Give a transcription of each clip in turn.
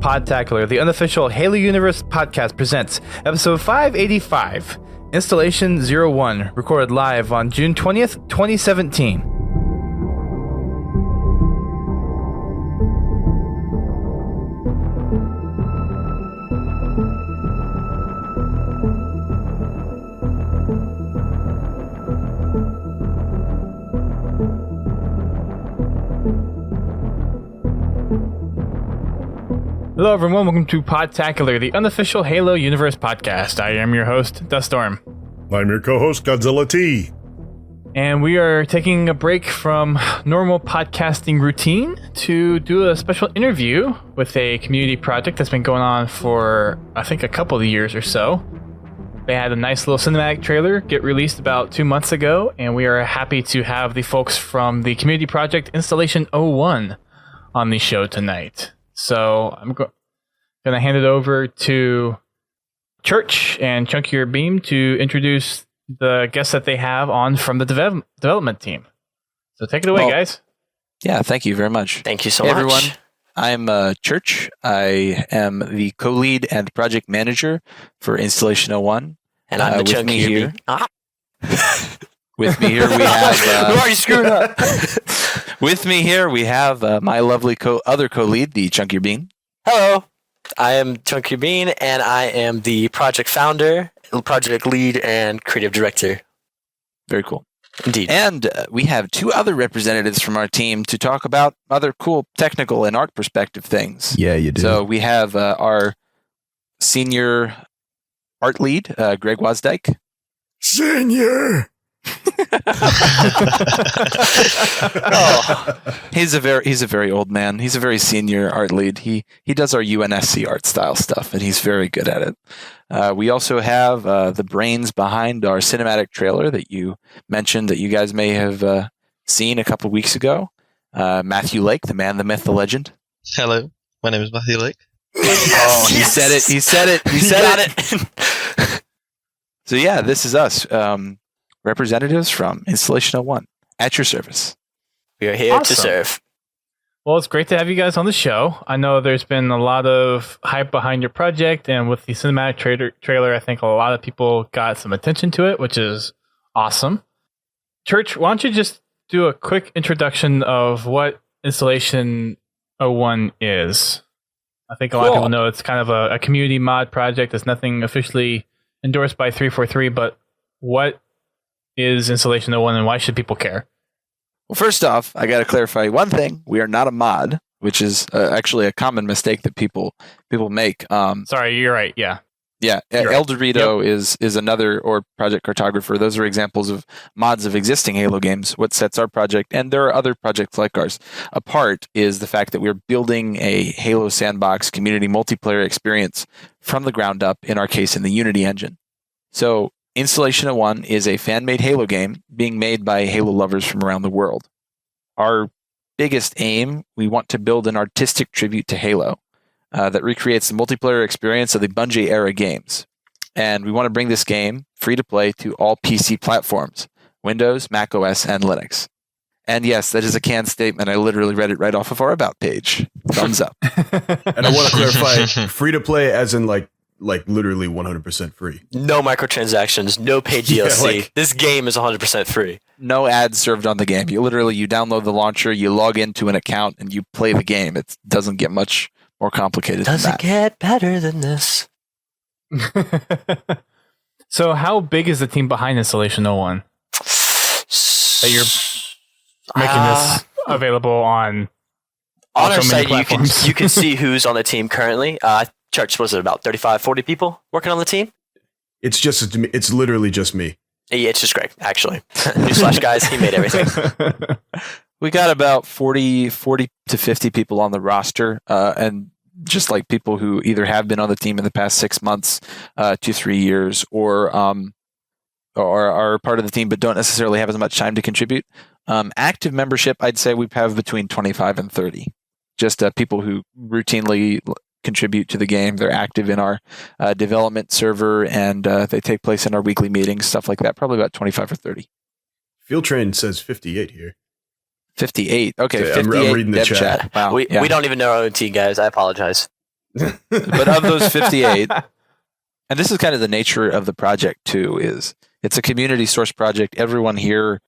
Podtacular, the unofficial Halo Universe podcast, presents episode 585, Installation 01, recorded live on June 20th, 2017. Hello everyone, welcome to Podtacular, the unofficial Halo Universe podcast. I am your host, Duststorm. I'm your co-host, Godzilla T. And we are taking a break from normal podcasting routine to do a special interview with a community project that's been going on for, I think, a couple of years or so. They had a nice little cinematic trailer get released about 2 months ago, and we are happy to have the folks from the community project Installation 01 on the show tonight. So I'm going to hand it over to Church and Chunkier Beam to introduce the guests that they have on from the development team. So take it away, guys. Yeah, thank you very much. Thank you so much. Everyone, I'm Church. I am the co-lead and project manager for Installation 01. And I'm the Chunkier Beam. With me here we have... Who are you screwing up? With me here we have my lovely other co-lead, the Chunkier Bean. Hello, I am Chunkier Bean, and I am the project founder, project lead, and creative director. Very cool. Indeed. And we have two other representatives from our team to talk about other cool technical and art perspective things. Yeah, you do. So we have our senior art lead, Greg Wasdike. Senior! He's a very old man. He's a very senior art lead. He does our UNSC art style stuff, and he's very good at it. We also have the brains behind our cinematic trailer that you mentioned that you guys may have seen a couple weeks ago. Matthew Lake, the man, the myth, the legend. Hello, my name is Matthew Lake. Oh, he said it. He said it. He said it. So yeah, this is us. Representatives from Installation 01 at your service. We are here to serve. Well, it's great to have you guys on the show. I know there's been a lot of hype behind your project, and with the cinematic trailer, I think a lot of people got some attention to it, which is awesome. Church, why don't you just do a quick introduction of what Installation 01 is? I think a lot of people know it's kind of a community mod project. It's nothing officially endorsed by 343, but what is Installation 01 and why should people care? Well, first off, I got to clarify one thing. We are not a mod, which is actually a common mistake that people make. Sorry, you're right. Yeah. Yeah. El Dorito is another, or Project Cartographer. Those are examples of mods of existing Halo games. What sets our project, and there are other projects like ours, apart is the fact that we're building a Halo sandbox community multiplayer experience from the ground up, in our case, in the Unity engine. So Installation 01 is a fan-made Halo game being made by Halo lovers from around the world. Our biggest aim, we want to build an artistic tribute to Halo that recreates the multiplayer experience of the Bungie-era games. And we want to bring this game free to play to all PC platforms, Windows, Mac OS, and Linux. And yes, that is a canned statement. I literally read it right off of our About page. Thumbs up. And I want to clarify, free to play as in like literally 100% free. No microtransactions, no paid DLC. This game is 100% free. No ads served on the game. You download the launcher, you log into an account, and you play the game. It doesn't get much more complicated than that. Doesn't get better than this. So how big is the team behind Installation 01? That you're making this available on our so site, platforms. you can see who's on the team currently. Church, was it about 35, 40 people working on the team? It's literally just me. Yeah, it's just Greg, actually. Newsflash, guys, he made everything. We got about 40 to 50 people on the roster, and just like people who either have been on the team in the past 6 months to 3 years, or are part of the team but don't necessarily have as much time to contribute. Active membership, I'd say we have between 25 and 30. Just people who routinely contribute to the game. They're active in our development server, and they take place in our weekly meetings, stuff like that. Probably about 25 or 30. Field Train says 58 here. 58. Okay, I'm 58. reading the chat. Wow. We don't even know our own team, guys. I apologize. But of those 58, and this is kind of the nature of the project too, is it's a community source project. Everyone here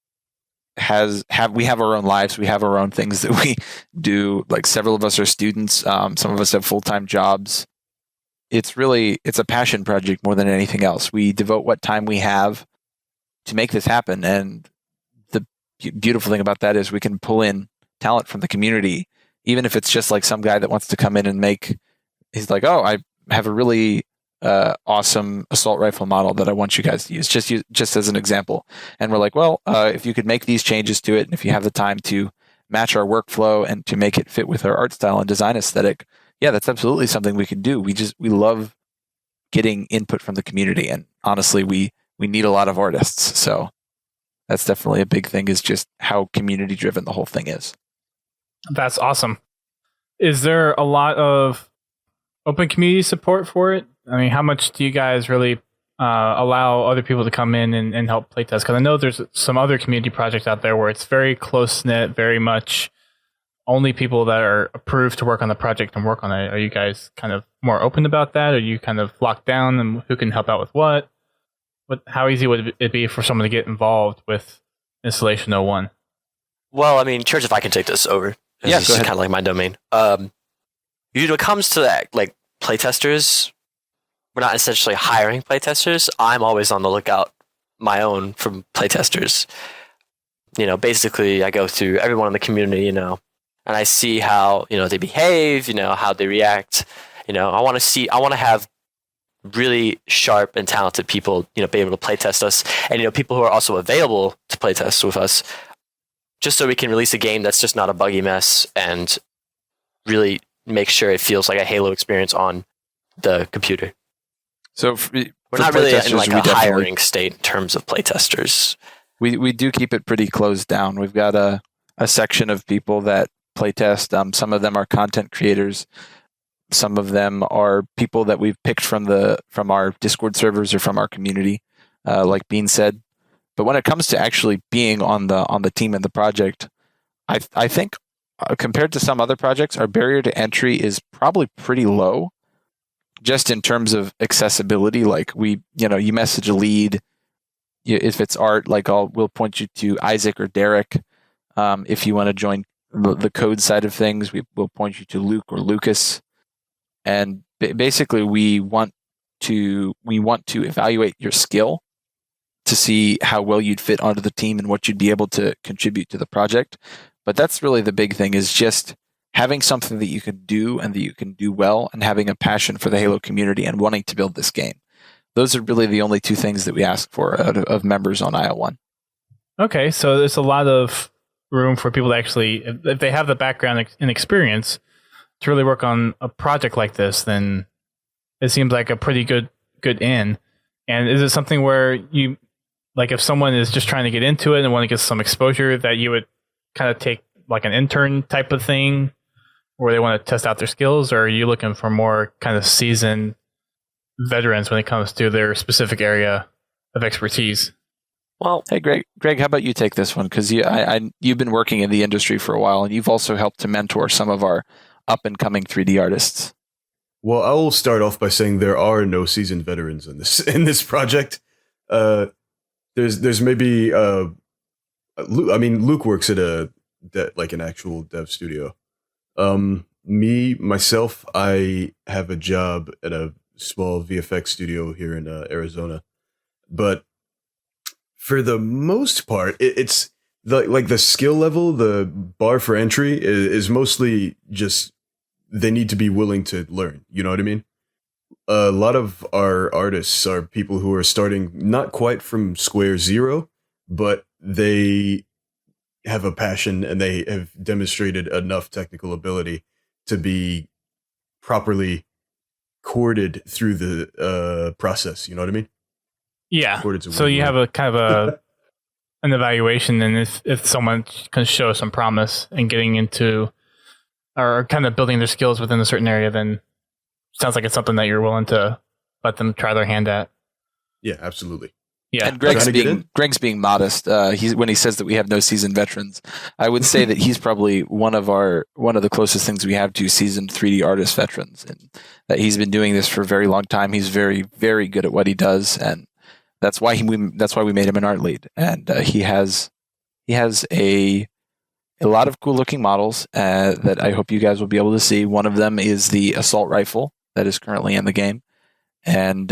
we have our own lives. We have our own things that we do. Like several of us are students. Some of us have full-time jobs. It's a passion project more than anything else. We devote what time we have to make this happen. And the beautiful thing about that is we can pull in talent from the community, even if it's just like some guy that wants to come in and he's like, oh, I have a really awesome assault rifle model that I want you guys to use, just as an example. And we're like, well, if you could make these changes to it, and if you have the time to match our workflow and to make it fit with our art style and design aesthetic, yeah, that's absolutely something we can do. We love getting input from the community, and honestly, we need a lot of artists. So that's definitely a big thing, is just how community driven the whole thing is. That's awesome. Is there a lot of open community support for it? I mean, how much do you guys really allow other people to come in and help playtest? Because I know there's some other community projects out there where it's very close-knit, very much only people that are approved to work on the project and work on it. Are you guys kind of more open about that? Are you kind of locked down and who can help out with what? How easy would it be for someone to get involved with Installation 01? Well, I mean, Church, if I can take this over. Yeah, This go is ahead. kind of like my domain. Usually when it comes to that, like playtesters, we're not essentially hiring playtesters. I'm always on the lookout my own from playtesters. Basically I go through everyone in the community, and I see how, they behave, how they react. I want to have really sharp and talented people, be able to playtest us, and, people who are also available to playtest with us, just so we can release a game that's just not a buggy mess and really make sure it feels like a Halo experience on the computer. So We're not really in like a hiring state in terms of playtesters. We do keep it pretty closed down. We've got a section of people that playtest. Some of them are content creators. Some of them are people that we've picked from our Discord servers or from our community, like Bean said. But when it comes to actually being on the team and the project, I think compared to some other projects, our barrier to entry is probably pretty low, just in terms of accessibility. Like you message a lead. If it's art, like we'll point you to Isaac or Derek. If you want to join the code side of things, we'll point you to Luke or Lucas. And basically, we want to evaluate your skill to see how well you'd fit onto the team and what you'd be able to contribute to the project. But that's really the big thing, is just having something that you can do and that you can do well, and having a passion for the Halo community and wanting to build this game. Those are really the only two things that we ask for out of members on IL1. Okay, so there's a lot of room for people to actually, if they have the background and experience to really work on a project like this, then it seems like a pretty good in. And is it something where you, like if someone is just trying to get into it and want to get some exposure, that you would kind of take like an intern type of thing where they want to test out their skills, or are you looking for more kind of seasoned veterans when it comes to their specific area of expertise? Well, hey, Greg, how about you take this one? Because you've been working in the industry for a while, and you've also helped to mentor some of our up-and-coming 3D artists. Well, I will start off by saying there are no seasoned veterans in this project. There's maybe Luke works at an actual dev studio. Myself, I have a job at a small VFX studio here in Arizona, but for the most part, it's the skill level, the bar for entry is mostly just they need to be willing to learn. You know what I mean? A lot of our artists are people who are starting not quite from square zero, but they have a passion and they have demonstrated enough technical ability to be properly courted through the process. You know what I mean? Yeah. So you have a kind of an evaluation, and if someone can show some promise in getting into or kind of building their skills within a certain area, then sounds like it's something that you're willing to let them try their hand at. Yeah, absolutely. Yeah. And Greg's Trying to get being modest. When he says that we have no seasoned veterans, I would say that he's probably one of the closest things we have to seasoned 3D artist veterans, and that he's been doing this for a very long time. He's very, very good at what he does, and that's why we made him an art lead. And he has a lot of cool looking models that I hope you guys will be able to see. One of them is the assault rifle that is currently in the game, and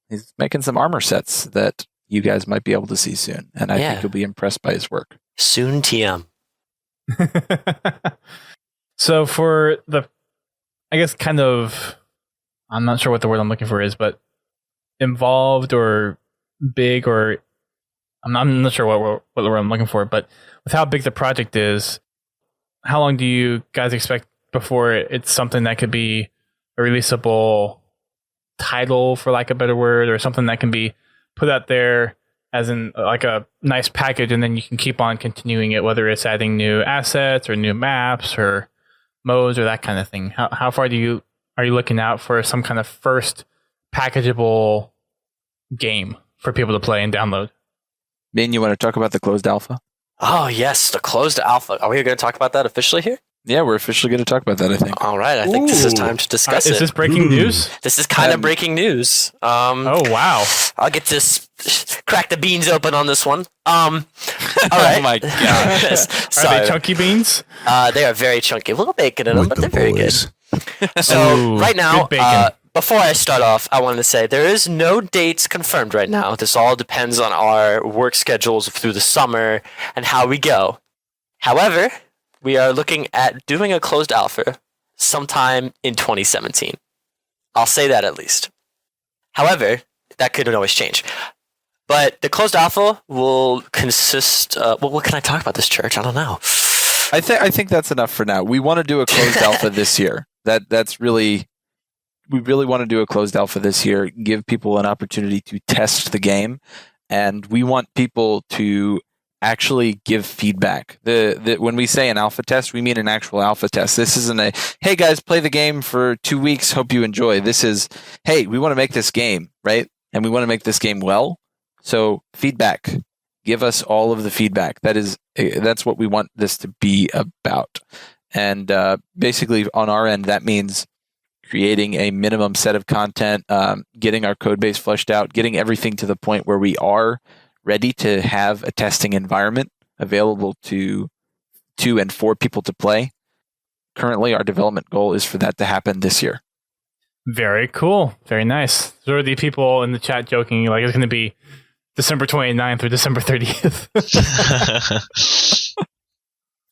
he's making some armor sets that you guys might be able to see soon, and I think you'll be impressed by his work. Soon TM. So for I guess kind of, I'm not sure what the word I'm looking for is, but involved or big, or I'm not sure what the word I'm looking for, but with how big the project is, how long do you guys expect before it's something that could be a releasable title, for lack of a better word, or something that can be put out there as in like a nice package, and then you can keep on continuing it, whether it's adding new assets or new maps or modes or that kind of thing? How far are you looking out for some kind of first packageable game for people to play and download? Ben, you want to talk about the closed alpha? Oh, yes, the closed alpha. Are we going to talk about that officially here? Yeah, we're officially going to talk about that, I think. All right, I think this is time to discuss it. Is this breaking news? This is kind of breaking news. Oh, wow. I'll get this, crack the beans open on this one. All right. Oh, my God. Are they chunky beans? They are very chunky. A little bacon in them, but they're very good. So, Ooh, right now, good bacon. before I start off, I wanted to say there is no dates confirmed right now. This all depends on our work schedules through the summer and how we go. However, we are looking at doing a closed alpha sometime in 2017. I'll say that at least. However, that could always change. But the closed alpha will consist. What can I talk about this, Church? I don't know. I think that's enough for now. We want to do a closed alpha this year. We really want to do a closed alpha this year. Give people an opportunity to test the game, and we want people to actually give feedback. When we say an alpha test, we mean an actual alpha test. This isn't a, hey guys, play the game for 2 weeks, hope you enjoy. This is, hey, we want to make this game, right? And we want to make this game well. So feedback. Give us all of the feedback. That's what we want this to be about. And basically on our end, that means creating a minimum set of content, getting our code base fleshed out, getting everything to the point where we are ready to have a testing environment available to 2 and 4 people to play. Currently, our development goal is for that to happen this year. Very cool. Very nice. There are the people in the chat joking like it's going to be December 29th or December 30th.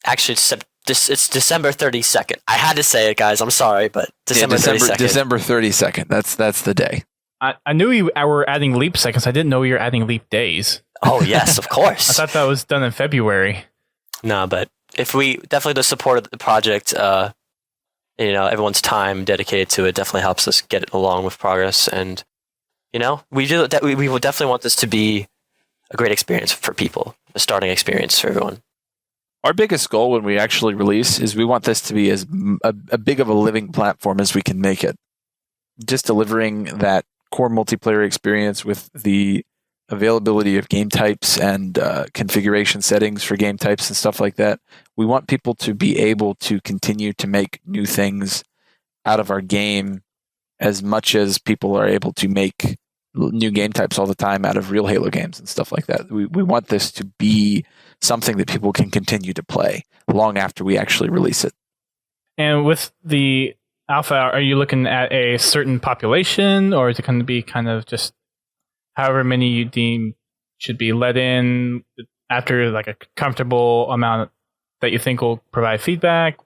Actually, it's December 32nd. I had to say it, guys. I'm sorry, but December 32nd. December 32nd. That's the day. I knew you were adding leap seconds. I didn't know you were adding leap days. Oh, yes, of course. I thought that was done in February. No, but if we definitely the support of the project, everyone's time dedicated to it definitely helps us get it along with progress. And, we will definitely want this to be a great experience for people, a starting experience for everyone. Our biggest goal when we actually release is we want this to be as a big of a living platform as we can make it. Just delivering that core multiplayer experience with the availability of game types and configuration settings for game types and stuff like that. We want people to be able to continue to make new things out of our game as much as people are able to make new game types all the time out of real Halo games and stuff like that. We want this to be something that people can continue to play long after we actually release it. And with the alpha, are you looking at a certain population, or is it going to be kind of just however many you deem should be let in after like a comfortable amount that you think will provide feedback?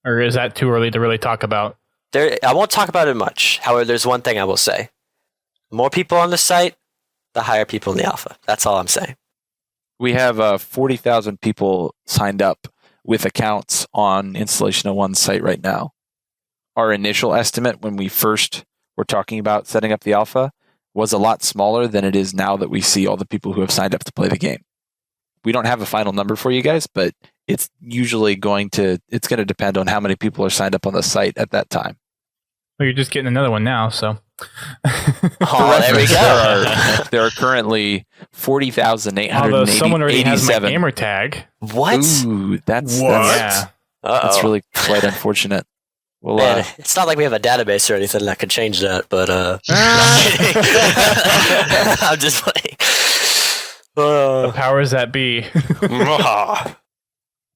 Or is that too early to really talk about? I won't talk about it much. However, there's one thing I will say. The more people on the site, the higher people in the alpha. That's all I'm saying. We have 40,000 people signed up with accounts on Installation 01's site right now. Our initial estimate when we first were talking about setting up the alpha was a lot smaller than it is now that we see all the people who have signed up to play the game. We don't have a final number for you guys, but it's usually going to depend on how many people are signed up on the site at that time. Well, you're just getting another one now, so Oh, there we go. There are currently Although someone already has my 40,887. gamer tag. What? Ooh, that's Yeah. that's really quite unfortunate. Well, Man, it's not like we have a database or anything that could change that, but I'm just playing. The powers that be.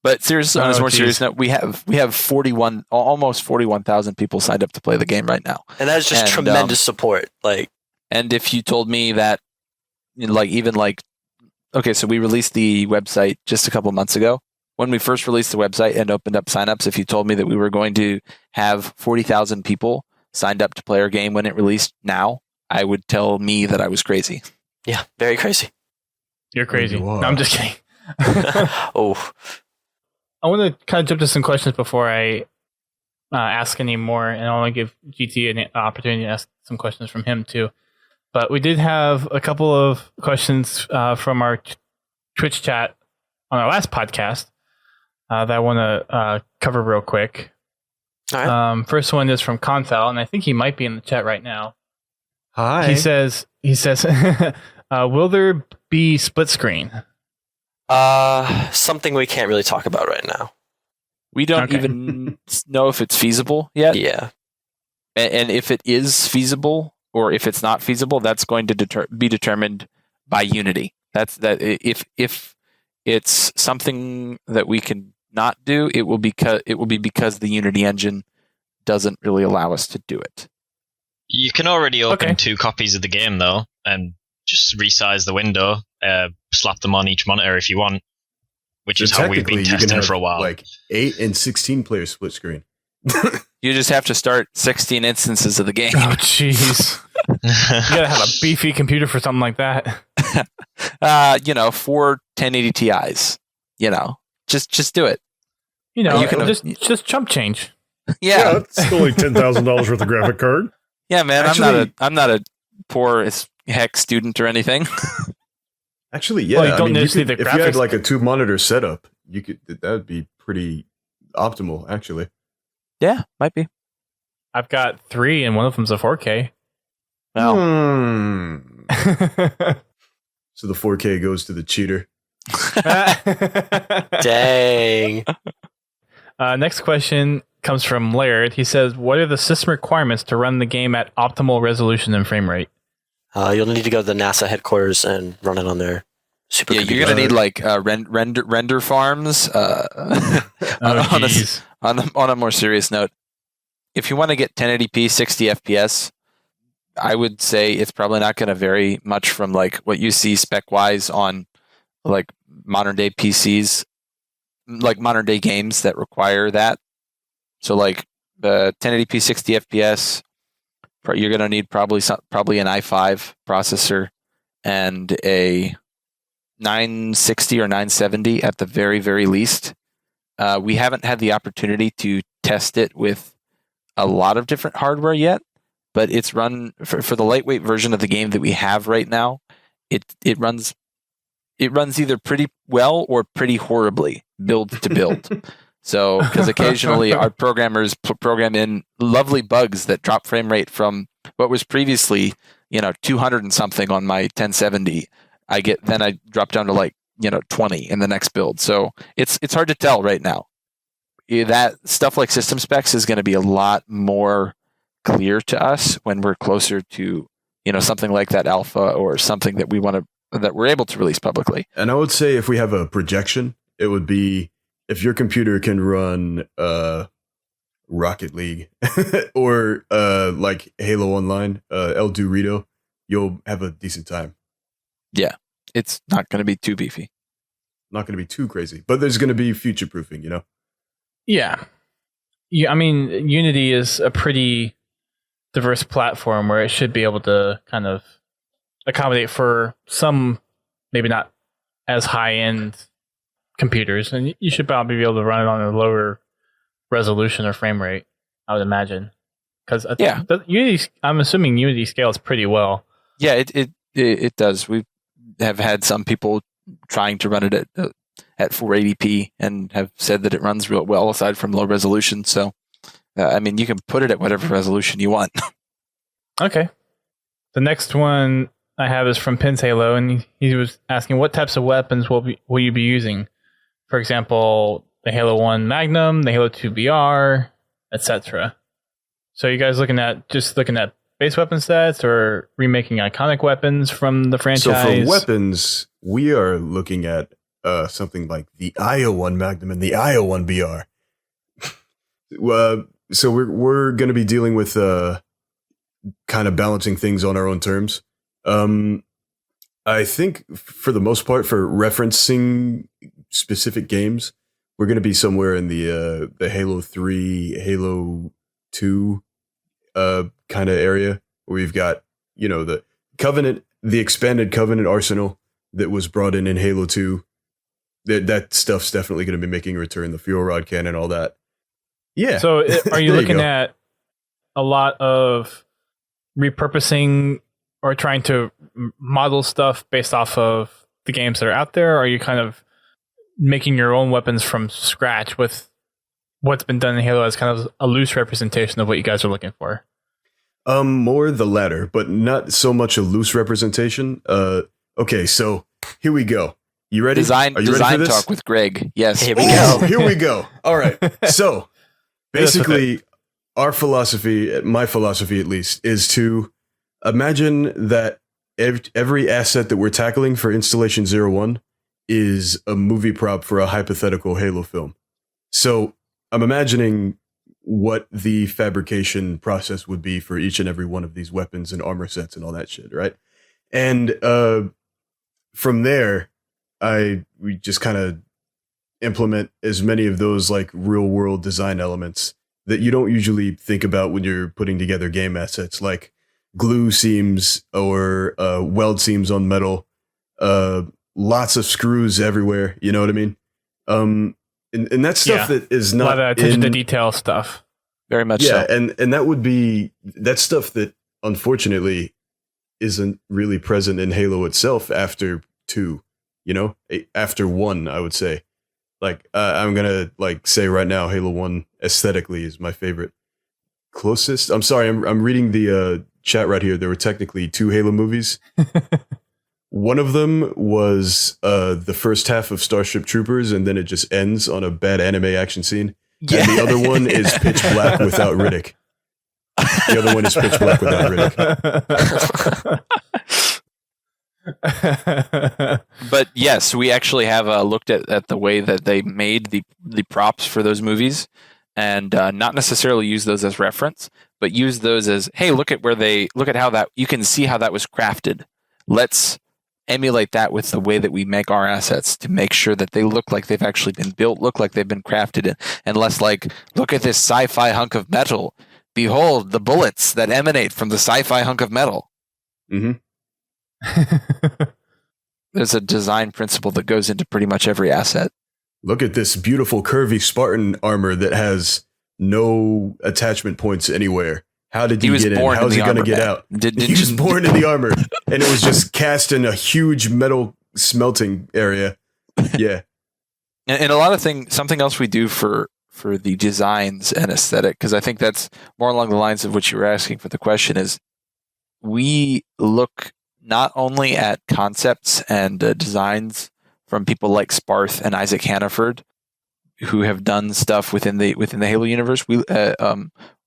but seriously, on a more geez. serious note, we have 41, almost 41,000 people signed up to play the game right now. And that is just tremendous support. Like, and if you told me that, okay, so we released the website just a couple months ago. When we first released the website and opened up signups, if you told me that we were going to have 40,000 people signed up to play our game when it released now, I would tell me that I was crazy. yeah, very crazy. You're crazy. You are. No, I'm just kidding. Oh, I want to kind of jump to some questions before I ask any more, and I want to give GT an opportunity to ask some questions from him too. But we did have a couple of questions from our Twitch chat on our last podcast that I want to cover real quick. all right. First one is from Confal, and I think he might be in the chat right now. Hi. He says, will there be split screen? Something we can't really talk about right now. We don't Okay. even know if it's feasible yet. Yeah. And if it is feasible or if it's not feasible, that's going to be determined by Unity. That's that. If it's something that we can not do, it will be because the Unity engine doesn't really allow us to do it. You can already open Okay. 2 copies of the game, though, and just resize the window, slap them on each monitor if you want, which So is how we've technically, been you can testing have for a while. like 8 and 16 player split screen. You just have to start 16 instances of the game. Oh, jeez. You gotta have a beefy computer for something like that. 4 1080 Ti's. Just do it. You know, You can- just chump change. Yeah, it's still like $10,000 worth of graphic card. yeah, man. Actually- I'm not a poor as heck student or anything. Actually, yeah. Well, you don't you need to see could- the if you had graphics. like a 2-monitor setup, that would be pretty optimal, actually. Yeah, might be. I've got 3, and one of them's a 4K. Well, So the 4K goes to the cheater. Dang. Next question comes from Laird. He says, "What are the system requirements to run the game at optimal resolution and frame rate?" You'll need to go to the NASA headquarters and run it on their supercomputer. yeah, you're gonna need like render farms. Oh, on, jeez. on a more serious note, if you want to get 1080p 60 FPS, I would say it's probably not going to vary much from like what you see spec wise on like modern day PCs, like modern day games that require that. So like the 1080p 60 FPS, you're going to need probably an i5 processor and a 960 or 970 at the very, very least. We haven't had the opportunity to test it with a lot of different hardware yet, but it's run for the lightweight version of the game that we have right now. It runs either pretty well or pretty horribly, build to build. So, because occasionally our programmers program in lovely bugs that drop frame rate from what was previously 200 and something on my 1070. I drop down to like 20 in the next build. So it's hard to tell right now. That stuff like system specs is going to be a lot more clear to us when we're closer to something like that alpha or something that we're able to release publicly. And I would say if we have a projection, it would be if your computer can run Rocket League or like Halo Online, El Dorito, you'll have a decent time. Yeah, it's not going to be too beefy. Not going to be too crazy, but there's going to be future proofing, Yeah. I mean, Unity is a pretty diverse platform where it should be able to kind of accommodate for some, maybe not as high-end computers, and you should probably be able to run it on a lower resolution or frame rate, I would imagine. Because Unity, I'm assuming Unity scales pretty well. Yeah, it does. We have had some people trying to run it at 480p and have said that it runs real well aside from low resolution. So, I mean, you can put it at whatever resolution you want. Okay. The next one I have is from Pins Halo, and he was asking what types of weapons will you be using? For example, the Halo 1 Magnum, the Halo 2 BR, etc. So you guys looking at base weapon sets or remaking iconic weapons from the franchise? So for weapons, we are looking at something like the IO1 Magnum and the IO1 BR. So we're going to be dealing with kind of balancing things on our own terms. I think for the most part, for referencing specific games, we're going to be somewhere in the Halo 3, Halo 2 kind of area, where we've got, the Covenant, the expanded Covenant arsenal that was brought in Halo 2. That stuff's definitely going to be making a return. The fuel rod cannon, all that. Yeah. So are you looking at a lot of repurposing or trying to model stuff based off of the games that are out there? Or are you kind of making your own weapons from scratch with what's been done in Halo as kind of a loose representation of what you guys are looking for? More the latter, but not so much a loose representation. Okay, so here we go. You ready? Design talk with Greg. Yes. Here we go. Here we go. All right. So basically, our philosophy, my philosophy at least, is to imagine that every asset that we're tackling for Installation 01 is a movie prop for a hypothetical Halo film. So I'm imagining what the fabrication process would be for each and every one of these weapons and armor sets and all that shit, right? And from there, we just kind of implement as many of those like real world design elements that you don't usually think about when you're putting together game assets, like glue seams or weld seams on metal, lots of screws everywhere. You know what I mean? And that's stuff that is not a lot of attention to detail stuff. Very much so. And that's stuff that unfortunately isn't really present in Halo itself after 2, after 1, I would say. Like, I'm going to say right now, Halo 1 aesthetically is my favorite. Closest. I'm sorry. I'm reading the chat right here. There were technically 2 Halo movies. One of them was the first half of Starship Troopers, and then it just ends on a bad anime action scene. Yeah. And the other one is Pitch Black without Riddick. The other one is Pitch Black without Riddick. But yes, we actually have looked at the way that they made the props for those movies, and not necessarily use those as reference, but use those as, hey, look at how that, you can see how that was crafted. Let's emulate that with the way that we make our assets to make sure that they look like they've actually been built, look like they've been crafted, and less like, look at this sci-fi hunk of metal. Behold the bullets that emanate from the sci-fi hunk of metal. Mm-hmm. There's a design principle that goes into pretty much every asset. Look at this beautiful curvy Spartan armor that has no attachment points anywhere. How did he get in? How's he going to get out? He was born in the armor, and it was just cast in a huge metal smelting area. Yeah. And a lot of things, something else we do for the designs and aesthetic, because I think that's more along the lines of what you were asking for the question, is we look not only at concepts and designs from people like Sparth and Isaac Hannaford, who have done stuff within the Halo universe,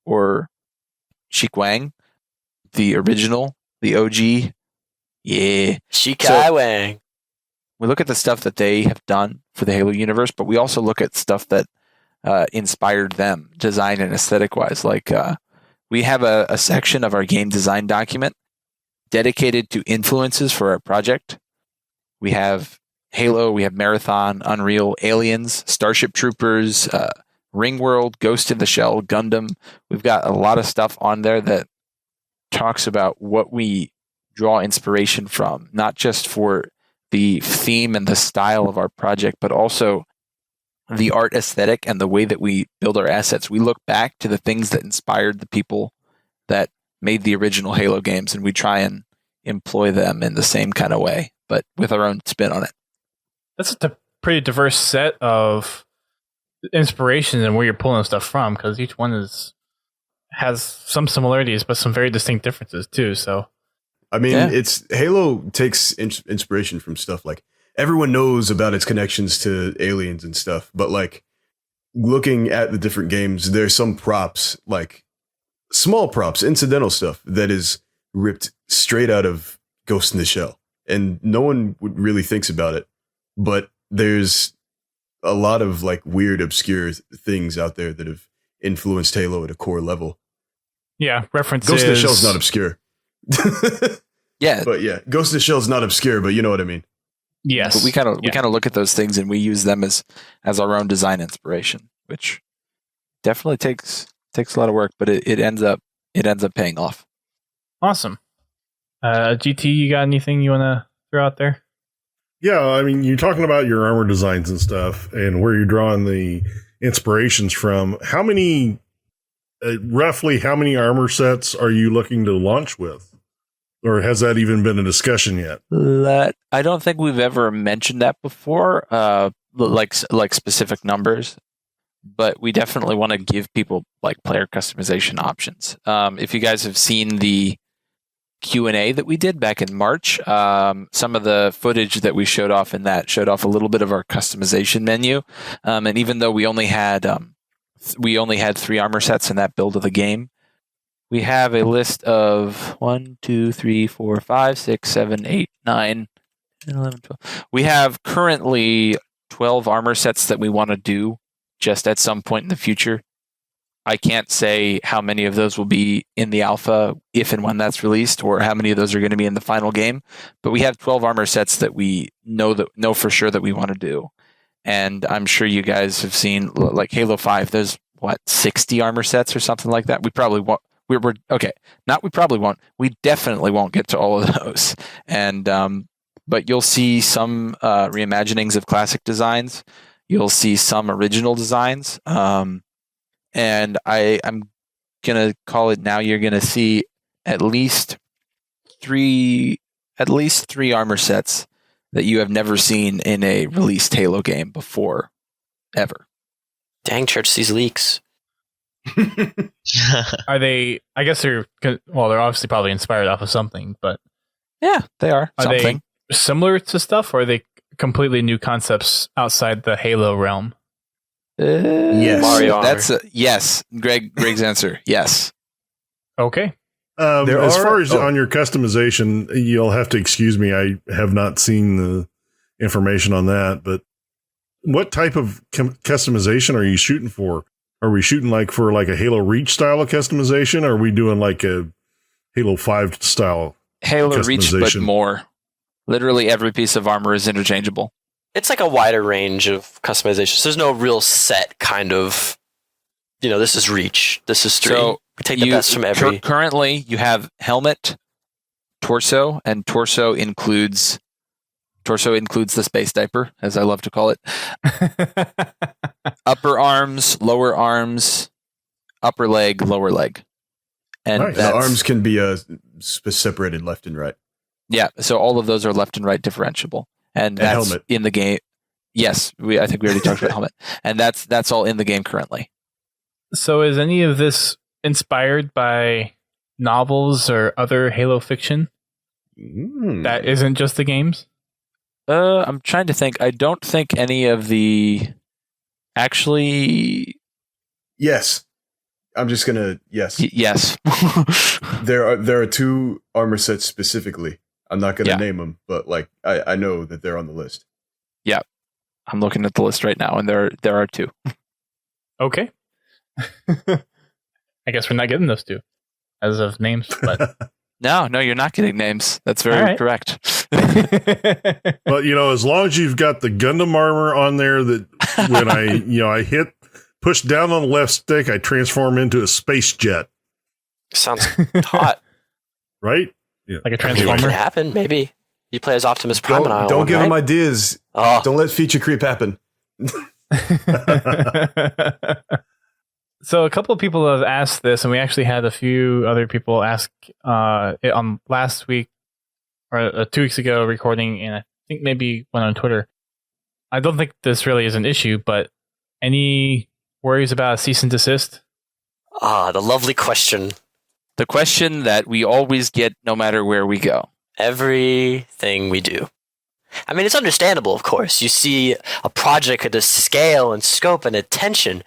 or Sheik Wang, the original, the OG. Yeah. Sheik Wang. We look at the stuff that they have done for the Halo universe, but we also look at stuff that inspired them, design and aesthetic wise. Like we have a section of our game design document dedicated to influences for our project. We have Halo, we have Marathon, Unreal, Aliens, Starship Troopers, Ringworld, Ghost in the Shell, Gundam. We've got a lot of stuff on there that talks about what we draw inspiration from, not just for the theme and the style of our project, but also the art aesthetic and the way that we build our assets. We look back to the things that inspired the people that made the original Halo games, and we try and employ them in the same kind of way, but with our own spin on it. That's a pretty diverse set of inspirations and where you're pulling stuff from, because each one has some similarities but some very distinct differences too. So I mean, Yeah. it's Halo takes inspiration from stuff like everyone knows about its connections to aliens and stuff, but like looking at the different games, there's some props, like small props, incidental stuff that is ripped straight out of Ghost in the Shell, and no one really thinks about it. But there's a lot of like weird, obscure things out there that have influenced Halo at a core level. Yeah, references. Ghost in the Shell's not obscure. Yeah, But yeah, Ghost in the Shell's not obscure, but you know what I mean. Yes, but we kind of look at those things and we use them as our own design inspiration, which definitely takes a lot of work, but it ends up paying off. Awesome. GT, you got anything you want to throw out there? Yeah, I mean, you're talking about your armor designs and stuff and where you're drawing the inspirations from. How many, roughly how many armor sets are you looking to launch with? Or has that even been a discussion yet? I don't think we've ever mentioned that before, like specific numbers, but we definitely want to give people like player customization options. If you guys have seen the Q&A that we did back in March, some of the footage that we showed off in that showed off a little bit of our customization menu, and even though we only had 3 armor sets in that build of the game, we have a list of 1, 2, 3, 4, 5, 6, 7, 8, 9, 10, 11, 12. We have currently 12 armor sets that we want to do just at some point in the future. I can't say how many of those will be in the alpha if and when that's released, or how many of those are going to be in the final game. But we have 12 armor sets that we know for sure that we want to do. And I'm sure you guys have seen, like Halo 5, there's 60 armor sets or something like that. We probably won't. We definitely won't get to all of those. And but you'll see some reimaginings of classic designs. You'll see some original designs. And I'm gonna call it now. You're gonna see at least three armor sets that you have never seen in a released Halo game before, ever. Dang, church sees leaks. Are they? I guess they're obviously probably inspired off of something, but Yeah, they are. are Something. they similar to stuff, or are they completely new concepts outside the Halo realm? Yes. Mario armor. That's yes. Greg's answer. Yes. Okay. As far as on your customization, you'll have to excuse me. I have not seen the information on that, but what type of customization are you shooting for? Are we shooting for a Halo Reach style of customization? Or are we doing like a Halo 5 style? Halo Reach, but Customization. more. Literally every piece of armor is interchangeable. It's like a wider range of customizations. There's no real set kind of, this is Reach, this is Stream. So we take the best from every. Currently, you have helmet, torso, and torso includes the space diaper, as I love to call it. Upper arms, lower arms, upper leg, lower leg. And Nice. The arms can be separated left and right. Yeah, so all of those are left and right differentiable. And that's helmet. in the game. Yes, I think we already talked about helmet. And that's all in the game currently. So is any of this inspired by novels or other Halo fiction that isn't just the games? I'm trying to think. I don't think any of the actually. Yes. I'm just gonna yes. Yes. There are 2 armor sets specifically. I'm not gonna Yeah. name them, but I know that they're on the list. Yeah. I'm looking at the list right now, and there are 2. Okay. I guess we're not getting those 2 as of names, but No, you're not getting names. That's very All right. correct. But as long as you've got the Gundam armor on there, that when I push down on the left stick, I transform into a space jet. Sounds hot. Right? like a It transformer. can happen, maybe. You play as Optimus Prime and I Don't give them right? ideas. Oh, Don't let feature creep happen. So a couple of people have asked this, and we actually had a few other people ask it on last week or 2 weeks ago recording, and I think maybe one on Twitter. I don't think this really is an issue, but any worries about a cease and desist? the lovely question. The question that we always get no matter where we go. Everything we do. I mean, it's understandable, of course. You see a project at a scale and scope and attention.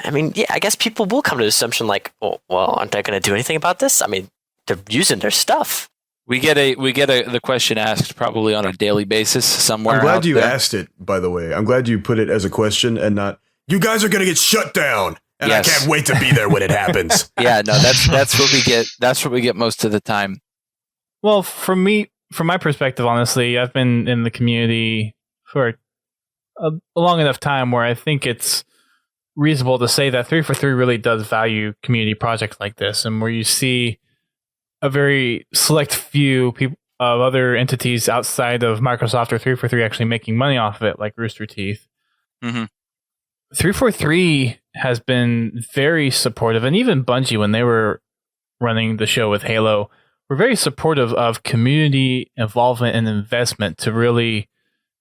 I mean, yeah, I guess people will come to the assumption like, oh, well, aren't they going to do anything about this? I mean, they're using their stuff. We get the question asked probably on a daily basis somewhere. I'm glad you there. asked it, by the way. I'm glad you put it as a question and not, you guys are going to get shut down. And Yes. I can't wait to be there when it happens. Yeah, no, that's what we get. That's what we get most of the time. Well, from my perspective, honestly, I've been in the community for a long enough time where I think it's reasonable to say that 343 really does value community projects like this, and where you see a very select few people of other entities outside of Microsoft or 343 actually making money off of it, like Rooster Teeth. Mm-hmm. 343 has been very supportive, and even Bungie, when they were running the show with Halo, were very supportive of community involvement and investment to really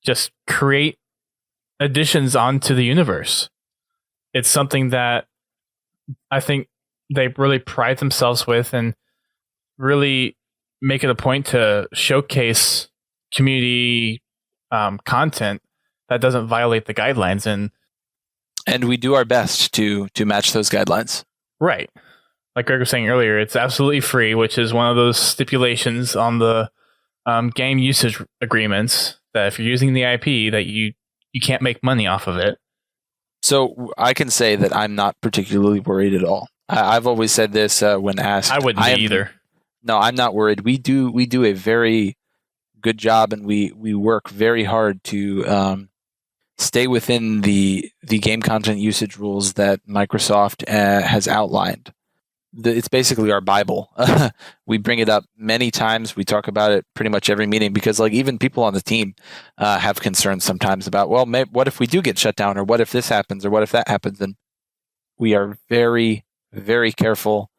just create additions onto the universe. It's something that I think they really pride themselves with, and really make it a point to showcase community content that doesn't violate the guidelines. And we do our best to match those guidelines. Right. Like Greg was saying earlier, it's absolutely free, which is one of those stipulations on the game usage agreements that if you're using the IP, that you can't make money off of it. So I can say that I'm not particularly worried at all. I've always said this when asked. I wouldn't be either. No, I'm not worried. We do a very good job, and we work very hard to stay within the game content usage rules that Microsoft has outlined. It's basically our Bible. We bring it up many times. We talk about it pretty much every meeting because, like, even people on the team have concerns sometimes about, well, what if we do get shut down, or what if this happens, or what if that happens? And we are very, very careful.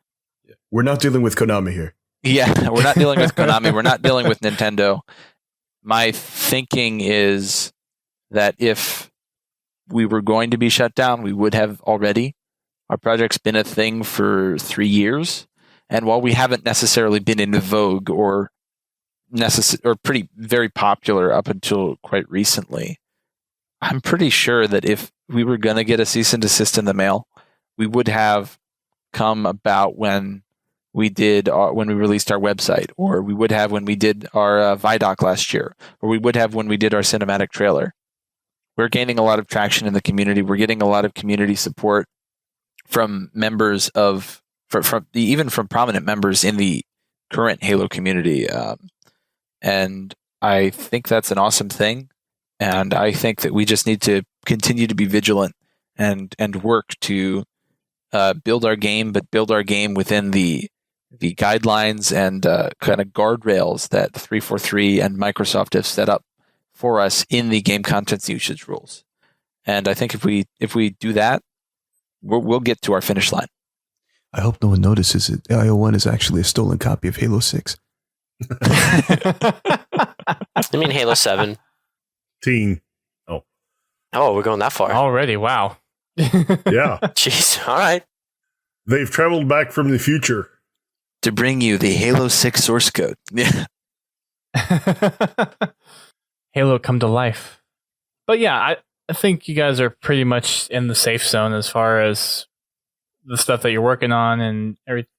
We're not dealing with Konami here. Yeah, we're not dealing with Konami. We're not dealing with Nintendo. My thinking is that if we were going to be shut down, we would have already. Our project's been a thing for 3 years, and while we haven't necessarily been in vogue or pretty very popular up until quite recently, I'm pretty sure that if we were going to get a cease and desist in the mail, we would have come about when we released our website, or we would have when we did our Vidoc last year, or we would have when we did our cinematic trailer. We're gaining a lot of traction in the community. We're getting a lot of community support from members even from prominent members in the current Halo community. And I think that's an awesome thing. And I think that we just need to continue to be vigilant and work to build our game, but build our game within the guidelines and kind of guardrails that 343 and Microsoft have set up for us in the game contents usage rules. And I think if we do that, we'll get to our finish line. I hope no one notices it. IO1 is actually a stolen copy of Halo 6. I mean Halo 7. Teen. Oh, we're going that far. Already, wow. Yeah. Jeez, all right. They've traveled back from the future. To bring you the Halo 6 source code. Yeah. Halo come to life. But yeah, I think you guys are pretty much in the safe zone as far as the stuff that you're working on and everything.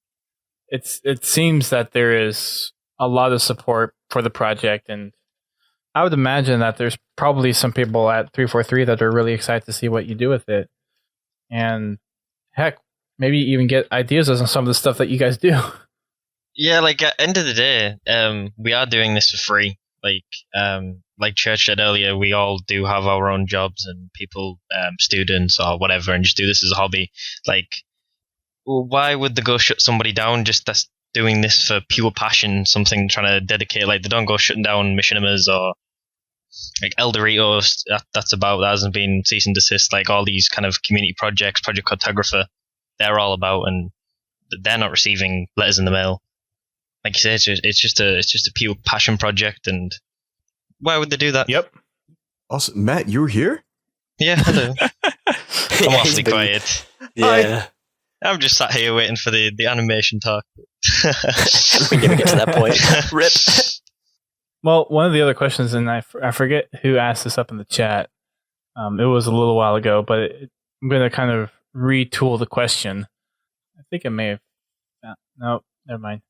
It seems that there is a lot of support for the project, and I would imagine that there's probably some people at 343 that are really excited to see what you do with it. And heck, maybe even get ideas on some of the stuff that you guys do. Yeah, like at the end of the day, we are doing this for free. Like Church said earlier, we all do have our own jobs and people, students or whatever, and just do this as a hobby. Like, well, why would they go shut somebody down just that's doing this for pure passion, something trying to dedicate? Like, they don't go shutting down Machinimas or like El Doritos. That hasn't been cease and desist. Like all these kind of community projects, Project Cartographer, they're all about, and they're not receiving letters in the mail. Like you said, it's just a pure passion project, and why would they do that? Yep. Also, Matt, you were here? Yeah, hello. I'm awfully quiet. Yeah. I'm just sat here waiting for the animation talk. We never get to that point. Rip. Well, one of the other questions, and I forget who asked this up in the chat. It was a little while ago, but I'm going to kind of retool the question. I think I may have. No, never mind.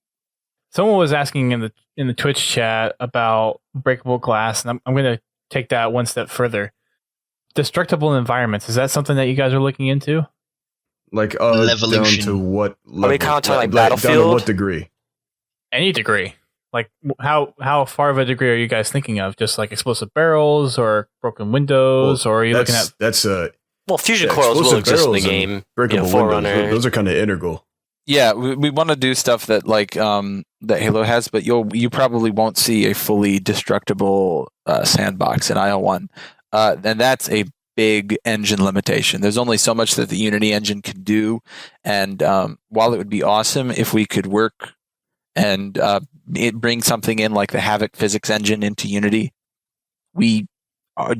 Someone was asking in the Twitch chat about breakable glass, and I'm going to take that one step further. Destructible environments, is that something that you guys are looking into? Like down Levolution. to what level? Are we counting like down to Battlefield? what degree? Any degree. Like how far of a degree are you guys thinking of? Just like explosive barrels or broken windows, or are you looking at? That's Well, fusion Yeah, coils will explosive exist in the barrels and game. breakable windows. Forerunner. Those are kind of integral. Yeah, we want to do stuff that that Halo has, but you probably won't see a fully destructible sandbox in IL1, and that's a big engine limitation. There's only so much that the Unity engine can do, and while it would be awesome if we could work and bring something in like the Havoc physics engine into Unity, we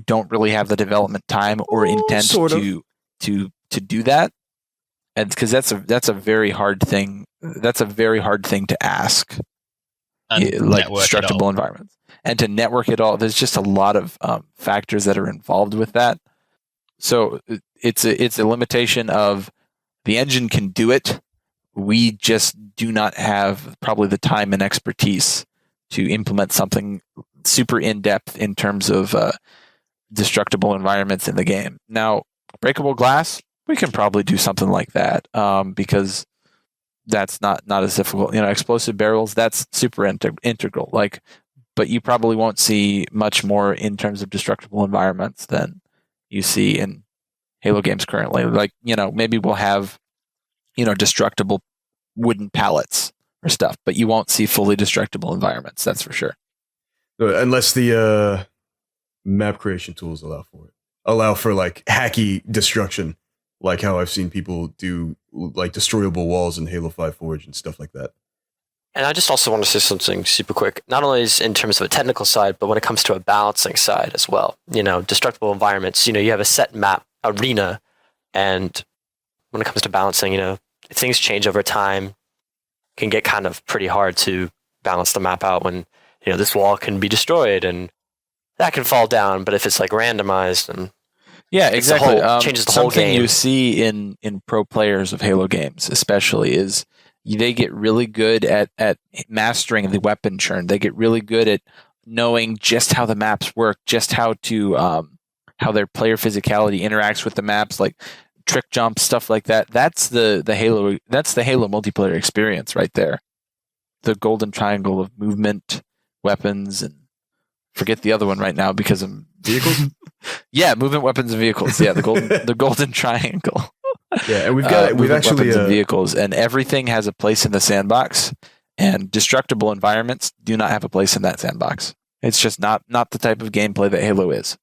don't really have the development time or intent to do that. And because that's a very hard thing. That's a very hard thing to ask, like destructible environments, and to network it all. There's just a lot of factors that are involved with that. So it's a limitation of the engine can do it. We just do not have probably the time and expertise to implement something super in depth in terms of destructible environments in the game. Now, breakable glass, we can probably do something like that because that's not as difficult. Explosive barrels, that's super integral. But you probably won't see much more in terms of destructible environments than you see in Halo games currently. Maybe we'll have destructible wooden pallets or stuff, but you won't see fully destructible environments. That's for sure. Unless the map creation tools allow for like hacky destruction. Like how I've seen people do like destroyable walls in Halo 5 Forge and stuff like that. And I just also want to say something super quick, not only is in terms of a technical side, but when it comes to a balancing side as well. Destructible environments, you have a set map arena, and when it comes to balancing, things change over time. It can get kind of pretty hard to balance the map out when, this wall can be destroyed and that can fall down, but if it's like randomized and yeah, exactly. Changes the whole game. Something you see in pro players of Halo games, especially, is they get really good at mastering the weapon churn. They get really good at knowing just how the maps work, just how their player physicality interacts with the maps, like trick jumps, stuff like that. That's the Halo multiplayer experience right there. The golden triangle of movement, weapons, and forget the other one right now because of vehicles. Yeah, movement, weapons, and vehicles. Yeah, the golden triangle. Yeah, and we've actually weapons and vehicles, and everything has a place in the sandbox. And destructible environments do not have a place in that sandbox. It's just not the type of gameplay that Halo is.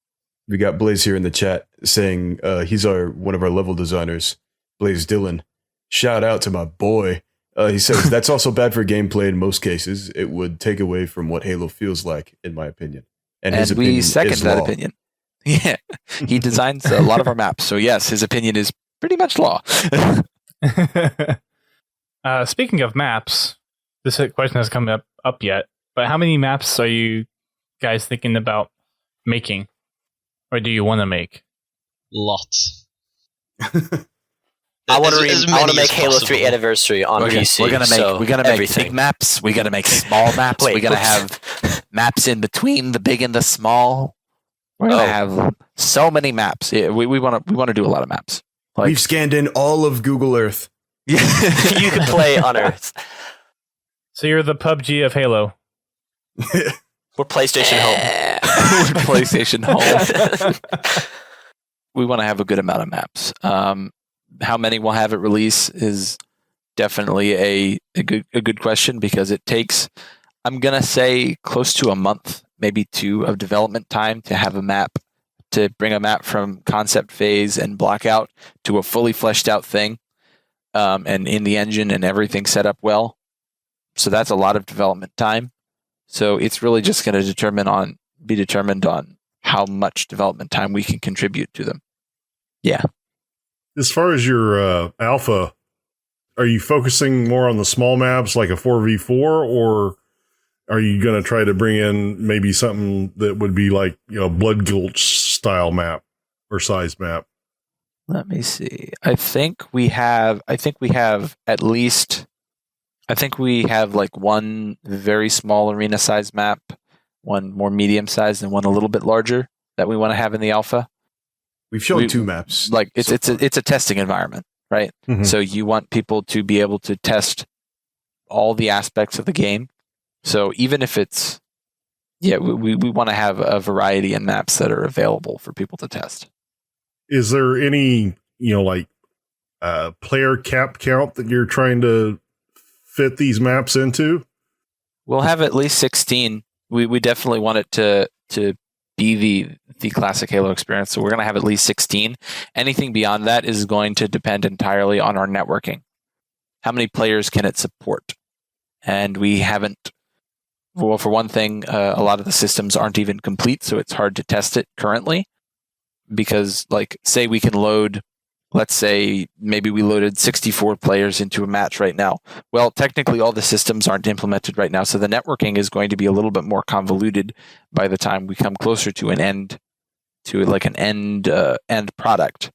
We got Blaze here in the chat saying he's one of our level designers, Blaze Dillon. Shout out to my boy. He says that's also bad for gameplay in most cases. It would take away from what Halo feels like, in my opinion. And his opinion we second is that law. opinion. Yeah, he designs a lot of our maps, so yes, his opinion is pretty much law. Speaking of maps, this question hasn't come up yet, but how many maps are you guys thinking about making, or do you want to make? Lots. I want to make Halo 3 Anniversary on PC. We're gonna make big maps. We're gonna make small maps. We're gonna have maps in between the big and the small. We're gonna have so many maps. Yeah, we want to do a lot of maps. We've scanned in all of Google Earth. You can play on Earth. So you're the PUBG of Halo. We're PlayStation Home. We're PlayStation Home. We want to have a good amount of maps. How many we'll have at release is definitely a good question, because it takes, I'm gonna say, close to a month, maybe 2 of development time to have a map, to bring a map from concept phase and block out to a fully fleshed out thing, and in the engine and everything set up well. So that's a lot of development time. So it's really just going to be determined on how much development time we can contribute to them. Yeah. As far as your alpha are you focusing more on the small maps like a 4v4, or are you going to try to bring in maybe something that would be like, Blood Gulch style map or size map? Let me see. I think we have like one very small arena size map, one more medium sized, and one a little bit larger that we want to have in the alpha. We've shown 2 maps. Like it's a testing environment, right? Mm-hmm. So you want people to be able to test all the aspects of the game. So even if it's, we want to have a variety of maps that are available for people to test. Is there any, player cap count that you're trying to fit these maps into? We'll have at least 16. We definitely want it to be the classic Halo experience. So we're going to have at least 16. Anything beyond that is going to depend entirely on our networking. How many players can it support? And we haven't, well, for one thing, a lot of the systems aren't even complete, so it's hard to test it currently. Because, like, say we can load, let's say maybe we loaded 64 players into a match right now. Well, technically all the systems aren't implemented right now, so the networking is going to be a little bit more convoluted by the time we come closer to an end product.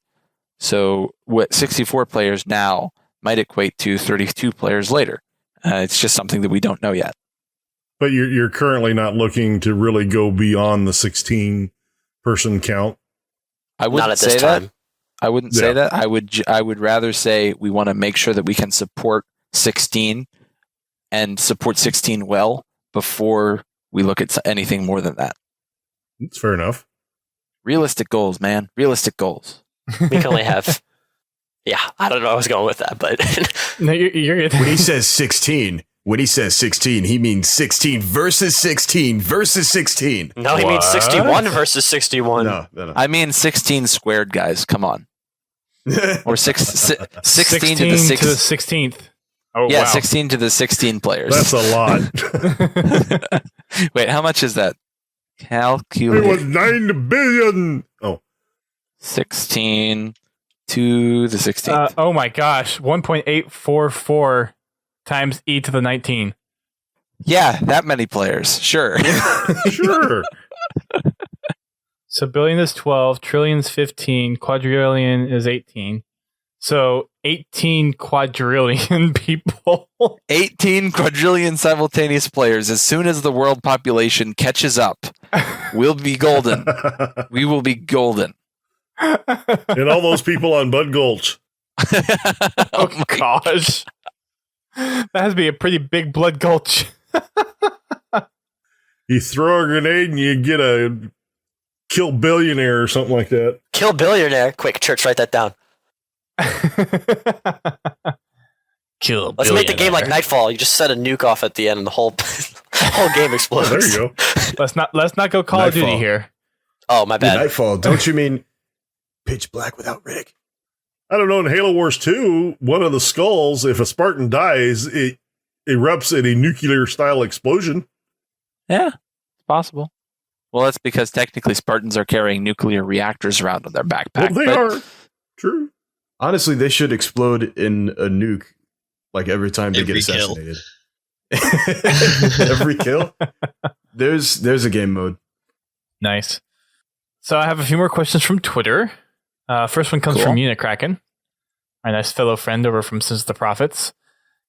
So what 64 players now might equate to 32 players later. It's just something that we don't know yet. But you're currently not looking to really go beyond the 16 person count. I wouldn't Not at say this that. time. I wouldn't say that. I would rather say we want to make sure that we can support 16 and support 16 well before we look at anything more than that. That's fair enough. Realistic goals, man. Realistic goals. We can only have. Yeah, I don't know. I was going with that, but No, you're good. When he says 16, he means 16 versus 16 versus 16. no, he means 61 versus 61. No. I mean 16 squared, guys. Come on. Or 16 to the 16th. Oh, yeah, wow. 16 to the 16 players. That's a lot. Wait, how much is that? It Calculate. was 9 billion. Oh, 16 to the 16th. Oh my gosh. 1.844 times e to the 19. Yeah, that many players. Sure. sure. So billion is 12, trillion is 15, quadrillion is 18. So 18 quadrillion people. 18 quadrillion simultaneous players. As soon as the world population catches up, we'll be golden. We will be golden. And all those people on Bud Gulch. Oh gosh. That has to be a pretty big blood gulch. You throw a grenade and you get a kill billionaire or something like that. Kill billionaire. Quick, church, write that down. Kill. Let's make the game like Nightfall. You just set a nuke off at the end, and the whole game explodes. There you go. Let's not go Call of Duty Nightfall. here. Oh, my bad. Nightfall. Don't you mean pitch black without Riddick? I don't know. In Halo Wars 2, one of the skulls, if a Spartan dies, it erupts in a nuclear style explosion. Yeah, it's possible. Well, that's because technically Spartans are carrying nuclear reactors around in their backpack. Well, they are. True. Honestly, they should explode in a nuke like every time they Every get kill. assassinated. Every kill? There's a game mode. Nice. So I have a few more questions from Twitter. First one comes from Unicraken, our nice fellow friend over from Since the Prophets.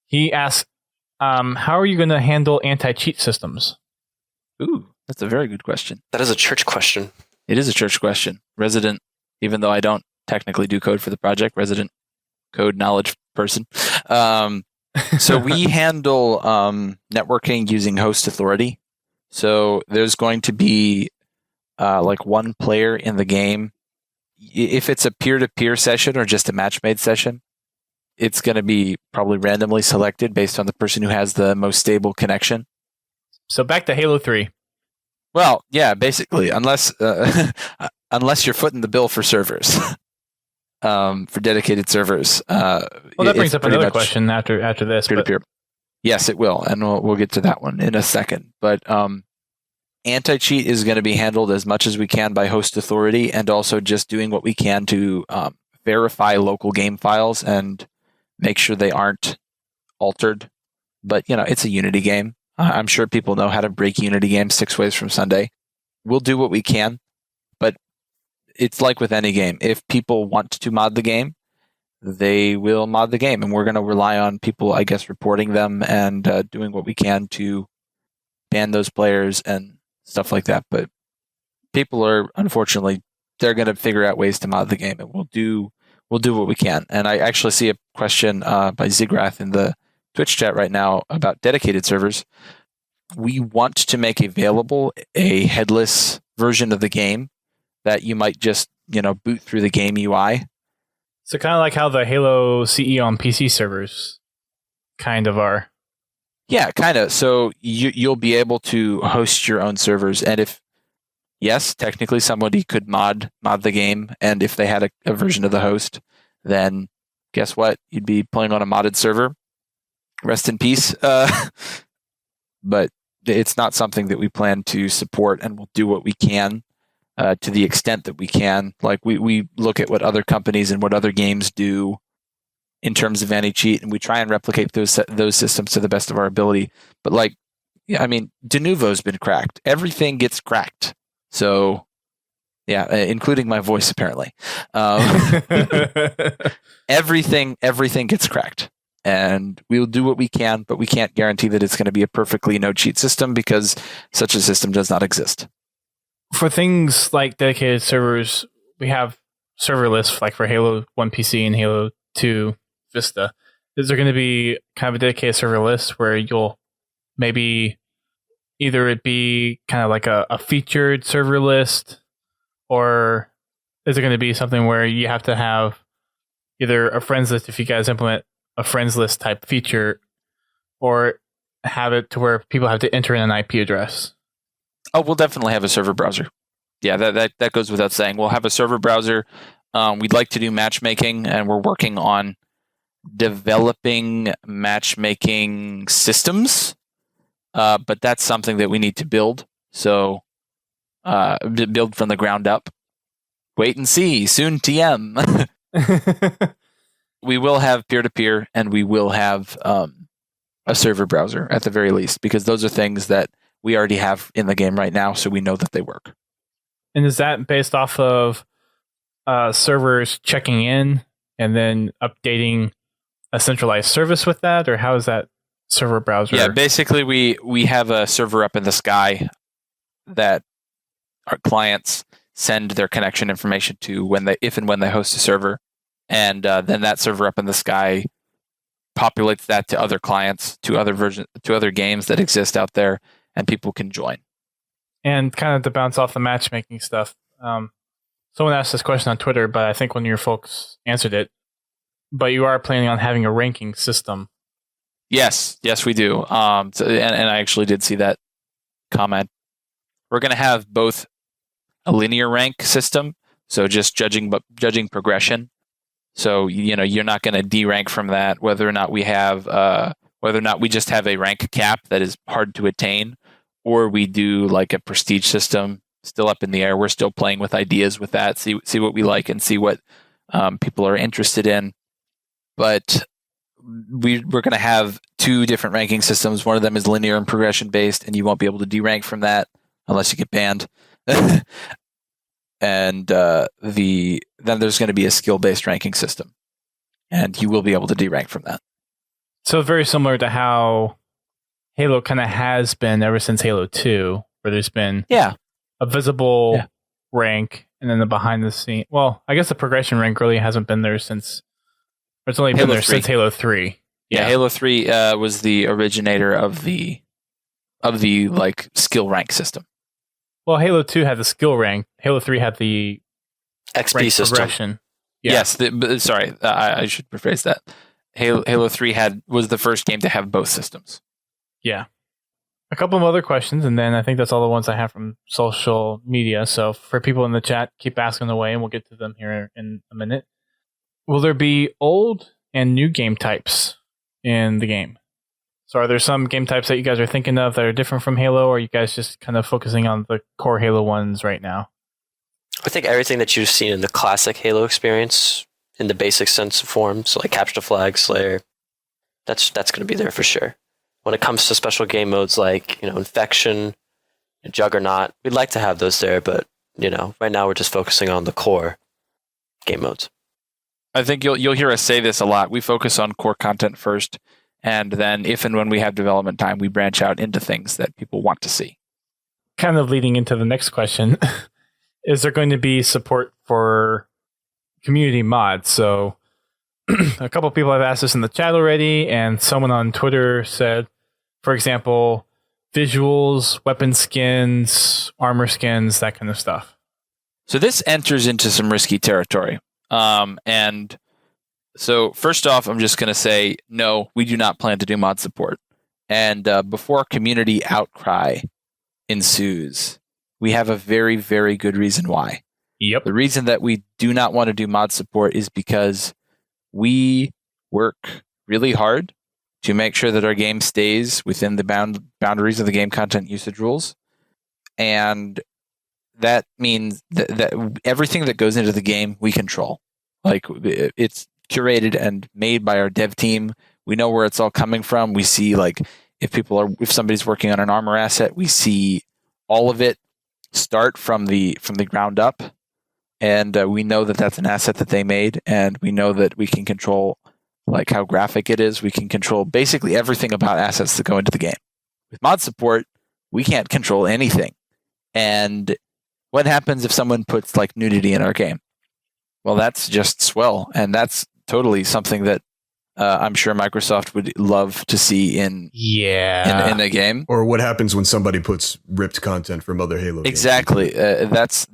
He asks, how are you going to handle anti-cheat systems? Ooh, that's a very good question. That is a church question. It is a church question. Resident, even though I don't technically do code for the project, resident code knowledge person. So we handle networking using host authority. So there's going to be like one player in the game. If it's a peer-to-peer session or just a match-made session, it's going to be probably randomly selected based on the person who has the most stable connection. So back to Halo 3. Well, yeah, basically, unless you're footing the bill for servers, for dedicated servers. Well, that brings up another question after this. Peer-to-peer. Yes, it will, and we'll get to that one in a second. But anti-cheat is going to be handled as much as we can by host authority, and also just doing what we can to verify local game files and make sure they aren't altered. But, it's a Unity game. I'm sure people know how to break Unity games 6 ways from Sunday. We'll do what we can, but it's like with any game. If people want to mod the game, they will mod the game, and we're going to rely on people, I guess, reporting them and doing what we can to ban those players and stuff like that. But people are, unfortunately, they're going to figure out ways to mod the game, and we'll do what we can. And I actually see a question by Zigrath in the Twitch chat right now about dedicated servers. We want to make available a headless version of the game that you might just, boot through the game UI. So kind of like how the Halo CE on PC servers kind of are. Yeah, kind of. So you'll be able to host your own servers, and yes, technically somebody could mod the game, and if they had a version of the host, then guess what? You'd be playing on a modded server. Rest in peace. But it's not something that we plan to support, and we'll do what we can to the extent that we can. Like we look at what other companies and what other games do in terms of anti-cheat, and we try and replicate those systems to the best of our ability. But Denuvo's been cracked. Everything gets cracked. So, yeah, including my voice apparently. Everything gets cracked. And we'll do what we can, but we can't guarantee that it's going to be a perfectly no-cheat system because such a system does not exist. For things like dedicated servers, we have server lists like for Halo 1 PC and Halo 2 Vista. Is there going to be kind of a dedicated server list where you'll maybe either it be kind of like a featured server list, or is it going to be something where you have to have either a friends list if you guys implement a friends list type feature, or have it to where people have to enter in an IP address? Oh, we'll definitely have a server browser. Yeah, that goes without saying. We'll have a server browser. We'd like to do matchmaking, and we're working on developing matchmaking systems. But that's something that we need to build. So build from the ground up. Wait and see. Soon TM. We will have peer-to-peer, and we will have a server browser at the very least, because those are things that we already have in the game right now, so we know that they work. And is that based off of servers checking in and then updating a centralized service with that, or how is that server browser? Yeah, basically we have a server up in the sky that our clients send their connection information to if and when they host a server. And then that server up in the sky populates that to other clients, to other games that exist out there, and people can join. And kind of to bounce off the matchmaking stuff, someone asked this question on Twitter, but I think one of your folks answered it. But you are planning on having a ranking system. Yes, we do. And I actually did see that comment. We're going to have both a linear rank system, so just judging progression. So you're not going to derank from that. Whether or not we just have a rank cap that is hard to attain, or we do like a prestige system, still up in the air. We're still playing with ideas with that. See what we like and see what people are interested in. But we're going to have 2 different ranking systems. One of them is linear and progression based, and you won't be able to derank from that unless you get banned. And then there's going to be a skill-based ranking system, and you will be able to derank from that. So very similar to how Halo kind of has been ever since Halo 2, where there's been a visible rank, and then the behind the scene. Well, I guess the progression rank really hasn't been there since. It's only been there since Halo 3. Yeah, Halo 3 was the originator of the like skill rank system. Well, Halo 2 had the skill rank. Halo 3 had the XP system. Progression. Yeah. Yes, sorry, I should rephrase that. Halo 3 was the first game to have both systems. Yeah. A couple of other questions, and then I think that's all the ones I have from social media. So for people in the chat, keep asking away, and we'll get to them here in a minute. Will there be old and new game types in the game? So are there some game types that you guys are thinking of that are different from Halo, or are you guys just kind of focusing on the core Halo ones right now? I think everything that you've seen in the classic Halo experience in the basic sense of forms, so like Capture the Flag, Slayer. That's going to be there for sure. When it comes to special game modes like, Infection, Juggernaut, we'd like to have those there, but, right now we're just focusing on the core game modes. I think you'll hear us say this a lot. We focus on core content first, and then if and when we have development time, we branch out into things that people want to see. Kind of leading into the next question, is there going to be support for community mods? So a couple of people have asked this in the chat already, and someone on Twitter said, for example, visuals, weapon skins, armor skins, that kind of stuff. So this enters into some risky territory. And so first off, I'm just going to say, no, we do not plan to do mod support. And before community outcry ensues, we have a very, very good reason why. Yep. The reason that we do not want to do mod support is because we work really hard to make sure that our game stays within the boundaries of the game content usage rules. And that means that everything that goes into the game, we control. Like, it's curated and made by our dev team. We know where it's all coming from. We see, like, if somebody's working on an armor asset, we see all of it start from the ground up. And we know that that's an asset that they made, and we know that we can control like how graphic it is. We can control basically everything about assets that go into the game. With mod support, we can't control anything. And what happens if someone puts like nudity in our game? Well, that's just swell, and that's totally something that I'm sure Microsoft would love to see in a game. Or what happens when somebody puts ripped content from other Halo games? Exactly. That's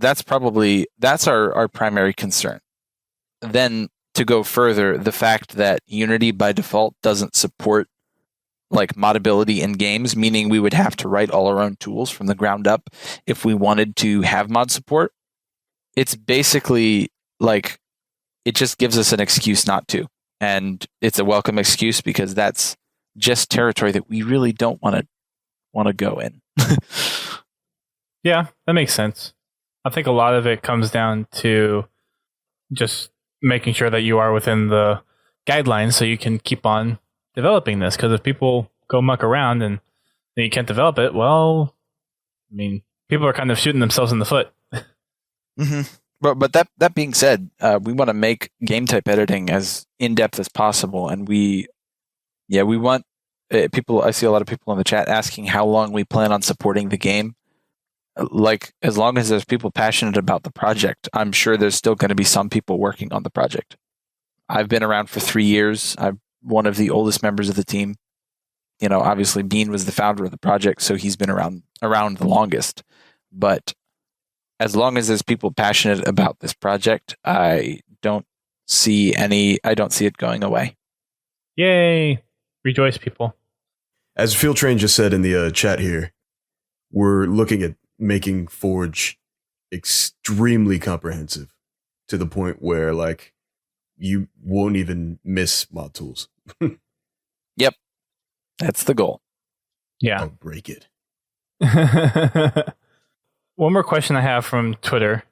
our primary concern. Then to go further, the fact that Unity by default doesn't support like modability in games, meaning we would have to write all our own tools from the ground up if we wanted to have mod support. It's basically like it just gives us an excuse not to. And it's a welcome excuse because that's just territory that we really don't want to go in. Yeah, that makes sense. I think a lot of it comes down to just making sure that you are within the guidelines so you can keep on developing this. Because if people go muck around and you can't develop it, well, I mean, people are kind of shooting themselves in the foot. Mm-hmm. But that being said, we want to make game type editing as in depth as possible, and we want people. I see a lot of people in the chat asking how long we plan on supporting the game. Like, as long as there's people passionate about the project, I'm sure there's still going to be some people working on the project. I've been around for 3 years. I'm one of the oldest members of the team. Obviously Bean was the founder of the project, so he's been around the longest. But as long as there's people passionate about this project, I don't see it going away. Yay! Rejoice, people. As Field Train just said in the chat here, we're looking at making Forge extremely comprehensive to the point where like you won't even miss mod tools. Yep. That's the goal. Yeah. I'll break it. One more question I have from Twitter.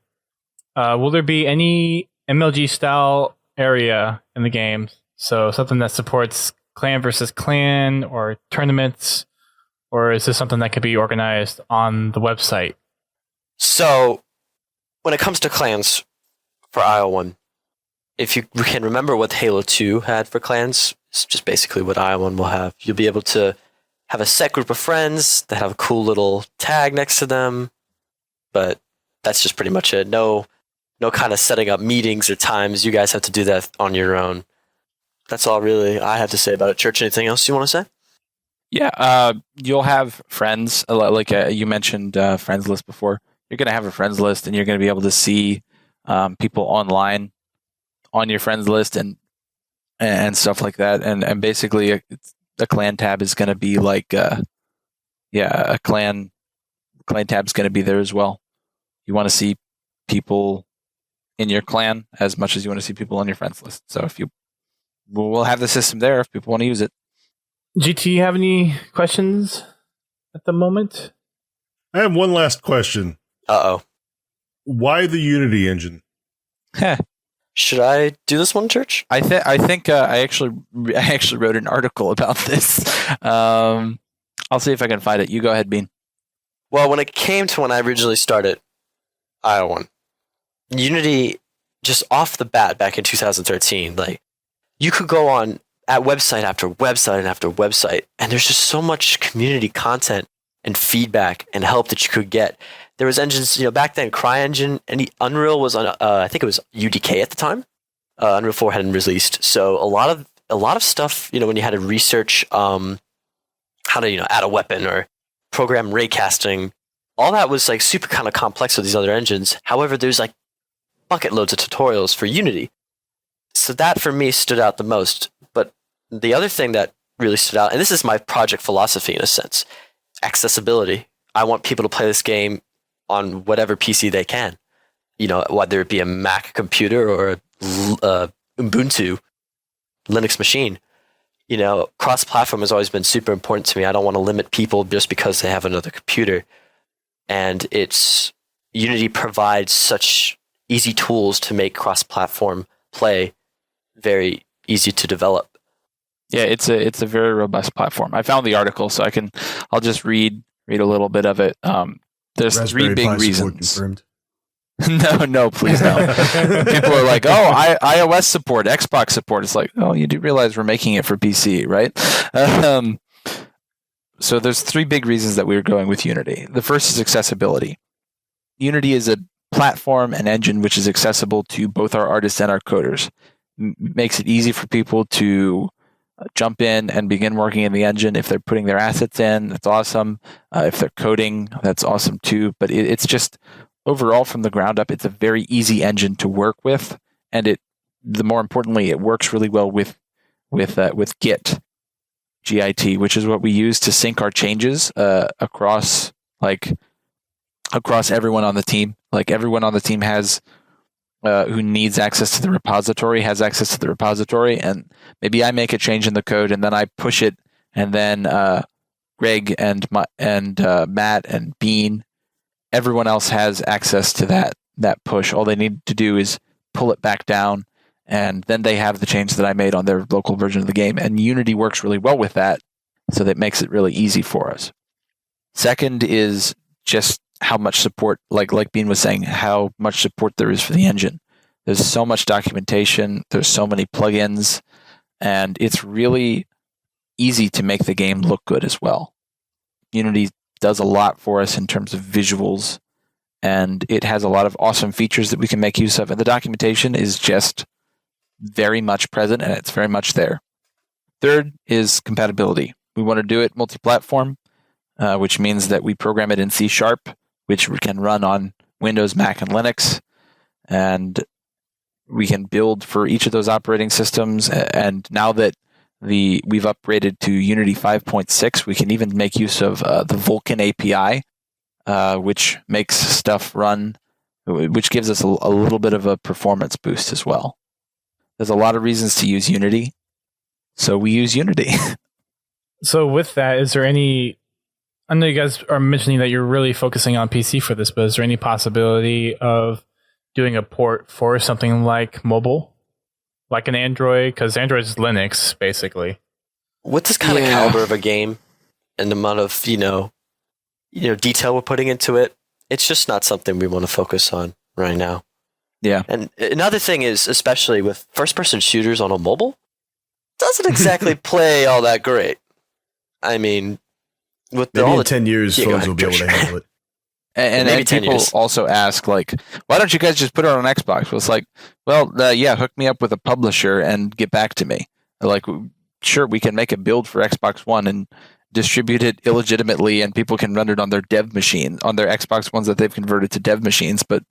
Will there be any MLG style area in the game? So something that supports clan versus clan or tournaments, or is this something that could be organized on the website? So when it comes to clans for IO1, if you can remember what Halo 2 had for clans, it's just basically what IO1 will have. You'll be able to have a set group of friends that have a cool little tag next to them. But that's just pretty much it. No kind of setting up meetings or times. You guys have to do that on your own. That's all really I have to say about it. Church, anything else you want to say? Yeah, you'll have friends. Like you mentioned friends list before. You're going to have a friends list, and you're going to be able to see people online on your friends list and stuff like that. And basically, a clan tab is going to be like, a clan tab is going to be there as well. You want to see people in your clan as much as you want to see people on your friends list. So we'll have the system there if people want to use it. GT, you have any questions at the moment? I have one last question. Uh-oh. Why the Unity engine? Should I do this one, Church? I think I actually wrote an article about this. I'll see if I can find it. You go ahead, Bean. Well, when it came to when I originally started IO1, Unity, just off the bat back in 2013, like, you could go on at website after website and after website, and there's just so much community content and feedback and help that you could get. There was engines, back then, CryEngine and Unreal was on, I think it was UDK at the time. Unreal 4 hadn't released, so a lot of stuff, when you had to research how to add a weapon or program raycasting, all that was like super kind of complex with these other engines. However, there's like bucket loads of tutorials for Unity, so that for me stood out the most. But the other thing that really stood out, and this is my project philosophy in a sense, accessibility. I want people to play this game on whatever PC they can, whether it be a Mac computer or a Ubuntu Linux machine. Cross-platform has always been super important to me. I don't want to limit people just because they have another computer. And Unity provides such easy tools to make cross-platform play very easy to develop. Yeah, it's a very robust platform. I found the article, so I'll just read a little bit of it. There's Raspberry 3 big Pi support reasons. confirmed. No, please no. People are like, iOS support, Xbox support. It's like, you do realize we're making it for PC, right? So there's 3 big reasons that we're going with Unity. The first is accessibility. Unity is a platform and engine which is accessible to both our artists and our coders. Makes it easy for people to jump in and begin working in the engine. If they're putting their assets in, that's awesome. If they're coding, that's awesome too. But it's just overall, from the ground up, it's a very easy engine to work with, and more importantly, it works really well with Git, GIT, which is what we use to sync our changes across everyone on the team. Like, everyone on the team has who needs access to the repository has access to the repository, and maybe I make a change in the code and then I push it, and then Greg and Matt and Bean, everyone else has access to that push. All they need to do is pull it back down, and then they have the change that I made on their local version of the game. And Unity works really well with that, so that makes it really easy for us. Second is just how much support, like Bean was saying, how much support there is for the engine. There's so much documentation, there's so many plugins, and it's really easy to make the game look good as well. Unity does a lot for us in terms of visuals, and it has a lot of awesome features that we can make use of, and the documentation is just very much present, and it's very much there. Third is compatibility. We want to do it multi-platform, which means that we program it in C#, which we can run on Windows, Mac, and Linux, and we can build for each of those operating systems. And now that we've upgraded to Unity 5.6, we can even make use of the Vulkan API, which makes stuff run, which gives us a little bit of a performance boost as well. There's a lot of reasons to use Unity, so we use Unity. So with that, is there any... I know you guys are mentioning that you're really focusing on PC for this, but is there any possibility of doing a port for something like mobile? Like an Android? Because Android is Linux, basically. With this kind of caliber of a game and the amount of, detail we're putting into it, it's just not something we want to focus on right now. Yeah. And another thing is, especially with first-person shooters on a mobile, doesn't exactly play all that great. I mean... Maybe in 10 years, phones will be able to handle it. And people also ask, like, why don't you guys just put it on Xbox? Well, it's like, hook me up with a publisher and get back to me. Like, sure, we can make a build for Xbox One and distribute it illegitimately, and people can run it on their dev machine, on their Xbox Ones that they've converted to dev machines, but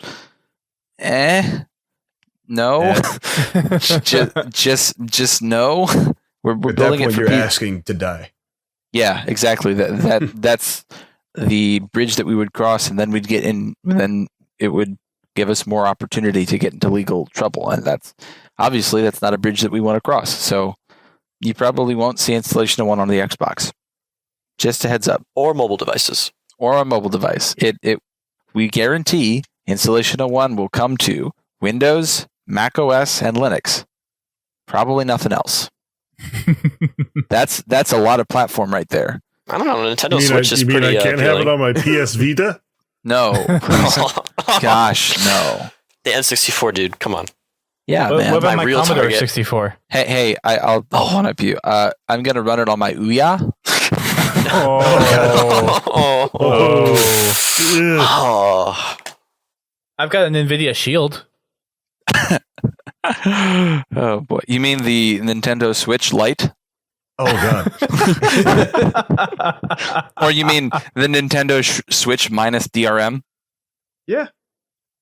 no. just no. We're building it for you're asking to die. Yeah, exactly. That's the bridge that we would cross, and then we'd get in, and then it would give us more opportunity to get into legal trouble. And that's not a bridge that we want to cross. So you probably won't see installation of one on the Xbox. Just a heads up. Or mobile devices. Or a mobile device. We guarantee installation of one will come to Windows, Mac OS, and Linux. Probably nothing else. That's a lot of platform right there. I don't know. Nintendo Switch is pretty. I can't have it on my PS Vita? No, gosh, no. The N64, dude. Come on. Yeah, what man. about my my real Commodore target. 64? Hey, I'll one up you. I'm gonna run it on my Ouya. Oh. Ugh. Oh. I've got an NVIDIA Shield. Oh boy, you mean the Nintendo Switch Lite, Oh god. or you mean the Nintendo Switch minus DRM? Yeah.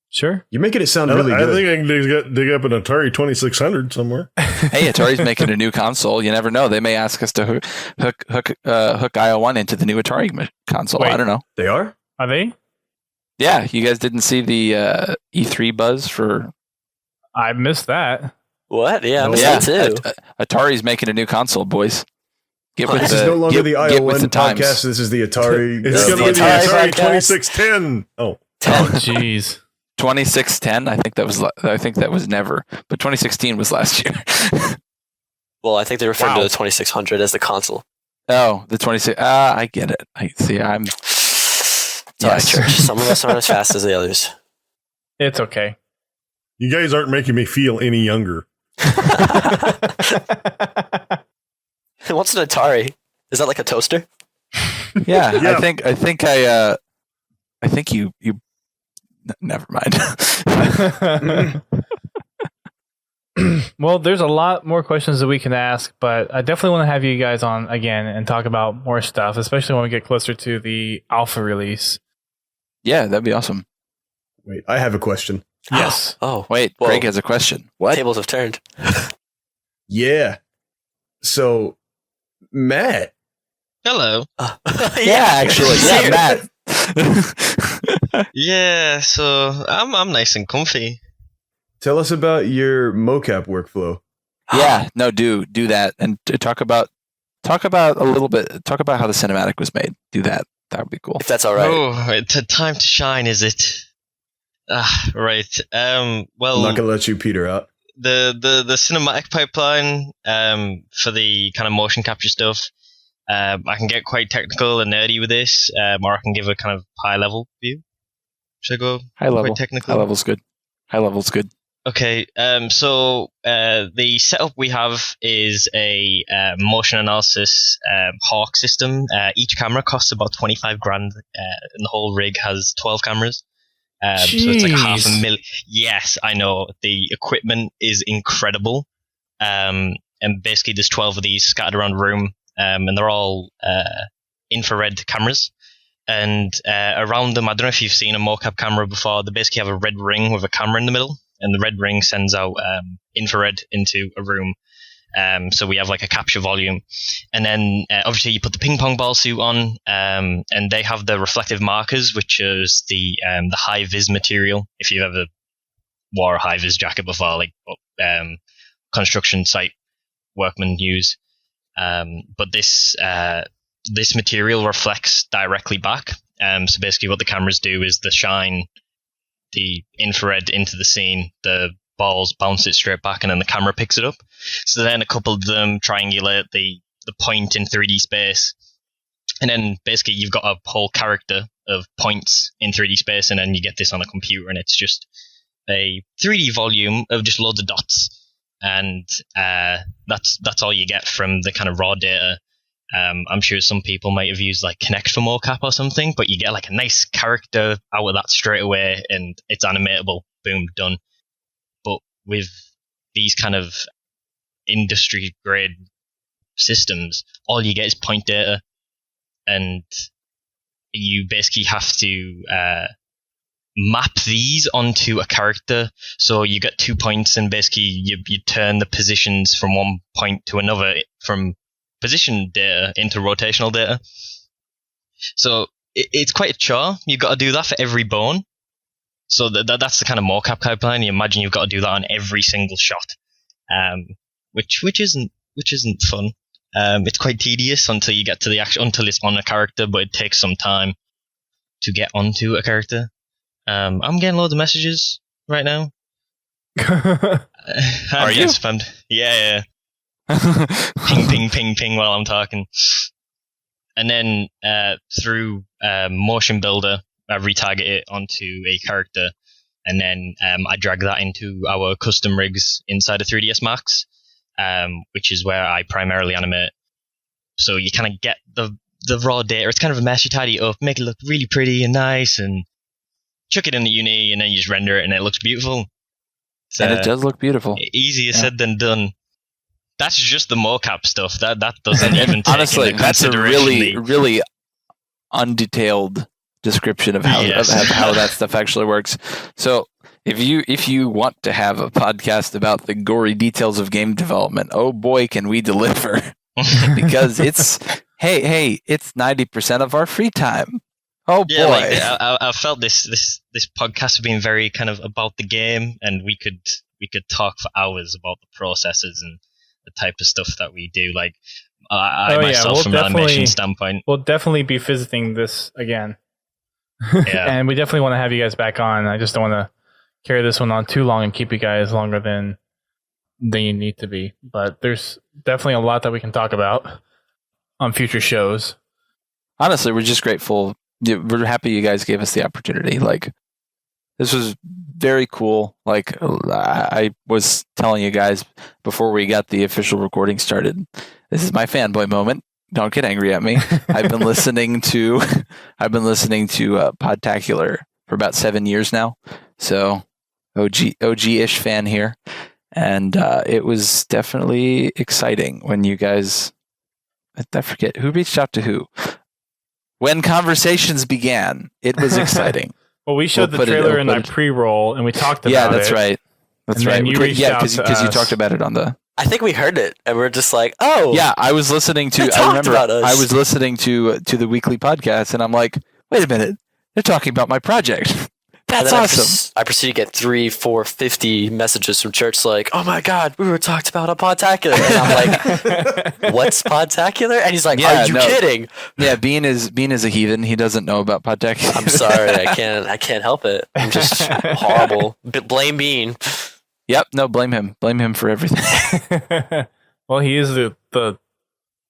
Sure. You're making it sound I really good. think I can dig up an Atari 2600 somewhere. Hey, Atari's making a new console. You never know; they may ask us to hook IO1 into the new Atari console. Wait. I don't know. They are? Are they? Yeah, you guys didn't see the E3 buzz for? I missed that. What? Yeah, I missed Yeah, that too. Atari's making a new console, boys. Get with This the is no longer get- the get with IO1 the times. podcast. This is the Atari. It's the going to be the Atari Atari podcast. 2610. Oh. Oh, jeez. 2610. I think that was never, but 2016 was last year. Well, I think they referred Wow. to the 2600 as the console. Oh, the 26. I get it. I see. I'm. Sorry, Yes. Church. Some of us aren't as fast as the others. It's okay. You guys aren't making me feel any younger. What's an Atari? Is that like a toaster? Yeah, Yeah. I think you. Never mind. Well, there's a lot more questions that we can ask, but I definitely want to have you guys on again and talk about more stuff, especially when we get closer to the alpha release. Yeah, that'd be awesome. Wait, I have a question. Yes. Oh, Wait, Whoa. Greg has a question. What? tables have turned. Yeah. So, Matt, Hello. Yeah, actually, yeah, Matt. Yeah, so I'm nice and comfy. tell us about your mocap workflow. Yeah, no, do that, and talk about how the cinematic was made. Do that. That would be cool. If that's all right. Oh, it's a time to shine, is it? Right. Well, I'm not gonna let you peter out. the cinematic pipeline for the kind of motion capture stuff. I can get quite technical and nerdy with this, or I can give a kind of high level view. Should I go High level. quite technical? High level's good. High level's good. Okay, so the setup we have is a motion analysis Hawk system. Each camera costs about 25 grand, and the whole rig has 12 cameras. So it's like Jeez. $500,000. Yes, I know. The equipment is incredible. And basically there's 12 of these scattered around the room, and they're all infrared cameras. And around them, I don't know if you've seen a mocap camera before, they basically have a red ring with a camera in the middle. And the red ring sends out infrared into a room. So we have like a capture volume. And then obviously you put the ping pong ball suit on, and they have the reflective markers, which is the high vis material. If you've ever wore a high vis jacket before, like construction site workmen use. But this material reflects directly back. So basically what the cameras do is they shine the infrared into the scene, the balls bounce it straight back, and then the camera picks it up. So then a couple of them triangulate the point in 3D space, and then basically you've got a whole character of points in 3D space, and then you get this on a computer, and it's just a 3D volume of just loads of dots, and that's all you get from the kind of raw data. I'm sure some people might have used like Connect for mocap or something, but you get like a nice character out of that straight away, and it's animatable. Boom, done. But with these kind of industry grade systems, all you get is point data, and you basically have to map these onto a character. So you get 2 points, and basically you turn the positions from one point to another from position data into rotational data. So it's quite a chore. You've got to do that for every bone. So that's the kind of mocap pipeline. You imagine you've got to do that on every single shot, which isn't fun. It's quite tedious until you get to until it's on a character, but it takes some time to get onto a character. I'm getting loads of messages right now. Are you? Spammed. Yeah. Ping, ping, ping, ping while I'm talking. And then through Motion Builder, I retarget it onto a character, and then I drag that into our custom rigs inside of 3ds Max, which is where I primarily animate. So you kind of get the raw data. It's kind of a mess. You tidy it up, make it look really pretty and nice, and chuck it in the Uni, and then you just render it, and it looks beautiful. And it does look beautiful. Easier said than done. That's just the mocap stuff. That doesn't even take honestly, into that's a consideration really undetailed description of how that stuff actually works. So if you want to have a podcast about the gory details of game development, oh boy, can we deliver! Because it's it's 90% of our free time. Oh boy! Yeah, like I felt this podcast has been very kind of about the game, and we could talk for hours about the processes and the type of stuff that we do. Like I myself, from an animation standpoint, we'll definitely be visiting this again. Yeah. And we definitely want to have you guys back on. I just don't want to carry this one on too long and keep you guys longer than you need to be. But there's definitely a lot that we can talk about on future shows. Honestly, we're just grateful. We're happy you guys gave us the opportunity. Like, this was very cool. Like, I was telling you guys before we got the official recording started, this is my fanboy moment. Don't get angry at me. I've been listening to Podtacular for about 7 years now. So OG-ish fan here. And it was definitely exciting when you guys, I forget who reached out to who. When conversations began, it was exciting. Well, we showed the trailer in our pre-roll, and we talked about it. Yeah, that's right. That's right. Because you talked about it on the... I think we heard it, and we're just like, oh. Yeah, I was listening to... I remember I was listening to the weekly podcast, and I'm like, wait a minute. They're talking about my project. That's awesome. I proceed to get 3, 4, 50 messages from church like, oh my God, we were talked about on Podtacular. And I'm like, what's Podtacular? And he's like, are you kidding? Yeah, Bean is a heathen. He doesn't know about Podtacular. I'm sorry. I can't help it. I'm just horrible. Blame Bean. Yep. No, blame him. Blame him for everything. Well, he is the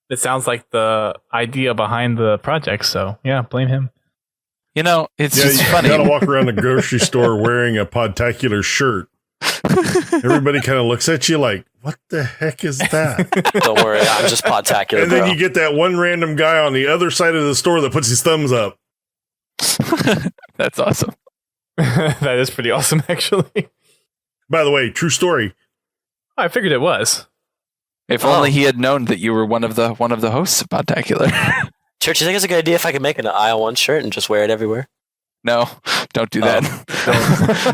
it sounds like the idea behind the project. So yeah, blame him. You know, it's just funny. You gotta walk around the grocery store wearing a Podtacular shirt. Everybody kind of looks at you like, what the heck is that? Don't worry, I'm just Podtacular. And then you get that one random guy on the other side of the store that puts his thumbs up. That's awesome. That is pretty awesome, actually. By the way, true story. I figured it was. If only he had known that you were one of the hosts of Podtacular. Church, you think it's a good idea if I could make an aisle 1 shirt and just wear it everywhere? No, don't do that.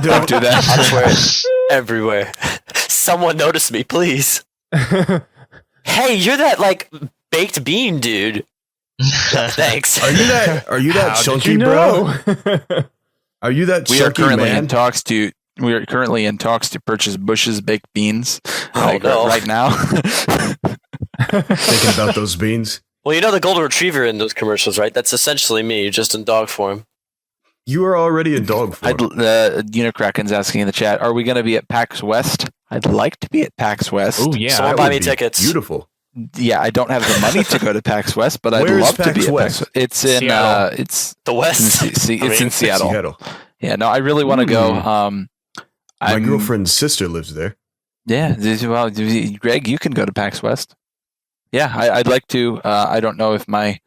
Don't do that. I'll just wear it everywhere. Someone notice me, please. Hey, you're that like baked bean dude. Thanks. Are you that chunky bro? Are you that chunky man? We are currently in talks to purchase Bush's baked beans no. right now. Thinking about those beans. Well, you know the golden retriever in those commercials, right? That's essentially me, just in dog form. You are already in dog form. Unicraken's asking in the chat, are we going to be at PAX West? I'd like to be at PAX West. Oh, yeah. Someone buy me tickets. Beautiful. Yeah, I don't have the money to go to PAX West, but I'd love to be at PAX West. It's in it's the West. It's in Seattle. Yeah, no, I really want to go. My girlfriend's sister lives there. Yeah, well, Greg, you can go to PAX West. Yeah, I'd like to. I don't know if my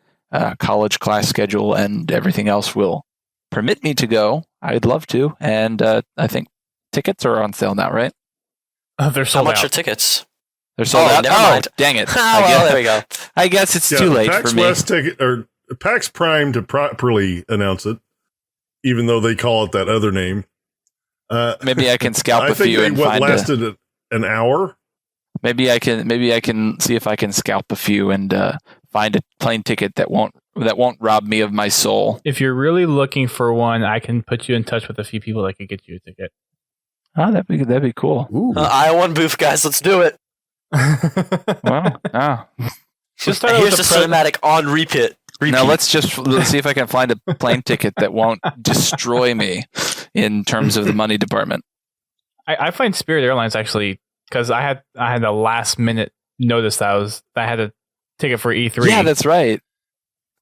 college class schedule and everything else will permit me to go. I'd love to, and I think tickets are on sale now, right? They're sold out. How much are tickets? They're sold out. Never mind. Dang it! Well, there we go. I guess it's too late PAX for me. West ticket or PAX Prime to properly announce it, even though they call it that other name. Maybe I can scalp a few and find. Lasted an hour. Maybe I can see if I can scalp a few and find a plane ticket that won't rob me of my soul. If you're really looking for one, I can put you in touch with a few people that could get you a ticket. Oh, that'd be cool. Aisle 1 booth, guys. Let's do it. Well, Just here's the cinematic on repeat. Now let's see if I can find a plane ticket that won't destroy me in terms of the money department. I find Spirit Airlines actually, because I had a last minute notice that I had a ticket for E3. Yeah, that's right.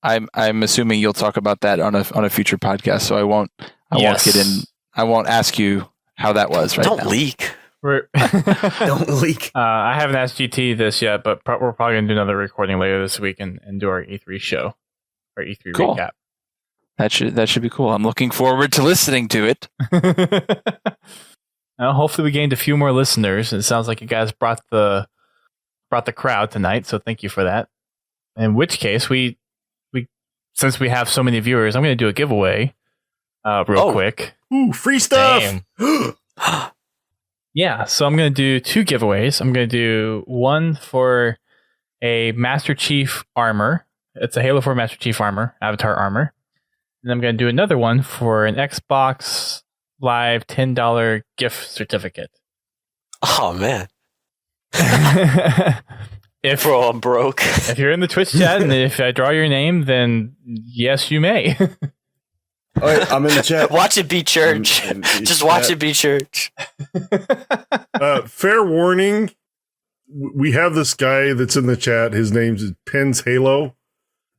I'm assuming you'll talk about that on a future podcast, so I won't get in. I won't ask you how that was right now. Don't leak. Don't leak. I haven't asked GT this yet, but we're probably going to do another recording later this week and do our E3 show, our E3 Cool. recap. That should be cool. I'm looking forward to listening to it. Hopefully we gained a few more listeners. It sounds like you guys brought the crowd tonight, so thank you for that. In which case, we since we have so many viewers, I'm going to do a giveaway real quick. Ooh, free stuff! Yeah, so I'm going to do 2 giveaways. I'm going to do one for a Master Chief armor. It's a Halo 4 Master Chief armor, Avatar armor. And I'm going to do another one for an Xbox Live $10 gift certificate. Oh, man. Bro, I'm broke. If you're in the Twitch chat and if I draw your name, then yes, you may. All right, I'm in the chat. Watch it be church. Just watch it be church. Fair warning. We have this guy that's in the chat. His name's Pens Halo.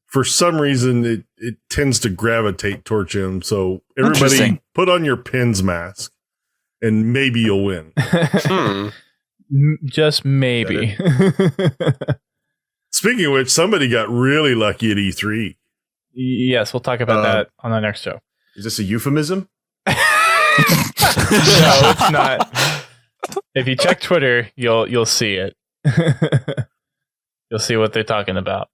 For some reason, it tends to gravitate towards him. So everybody put on your Pens mask and maybe you'll win. Just maybe. Speaking of which, somebody got really lucky at E3. Yes, we'll talk about that on the next show. Is this a euphemism? No, it's not. If you check Twitter, you'll see it. You'll see what they're talking about.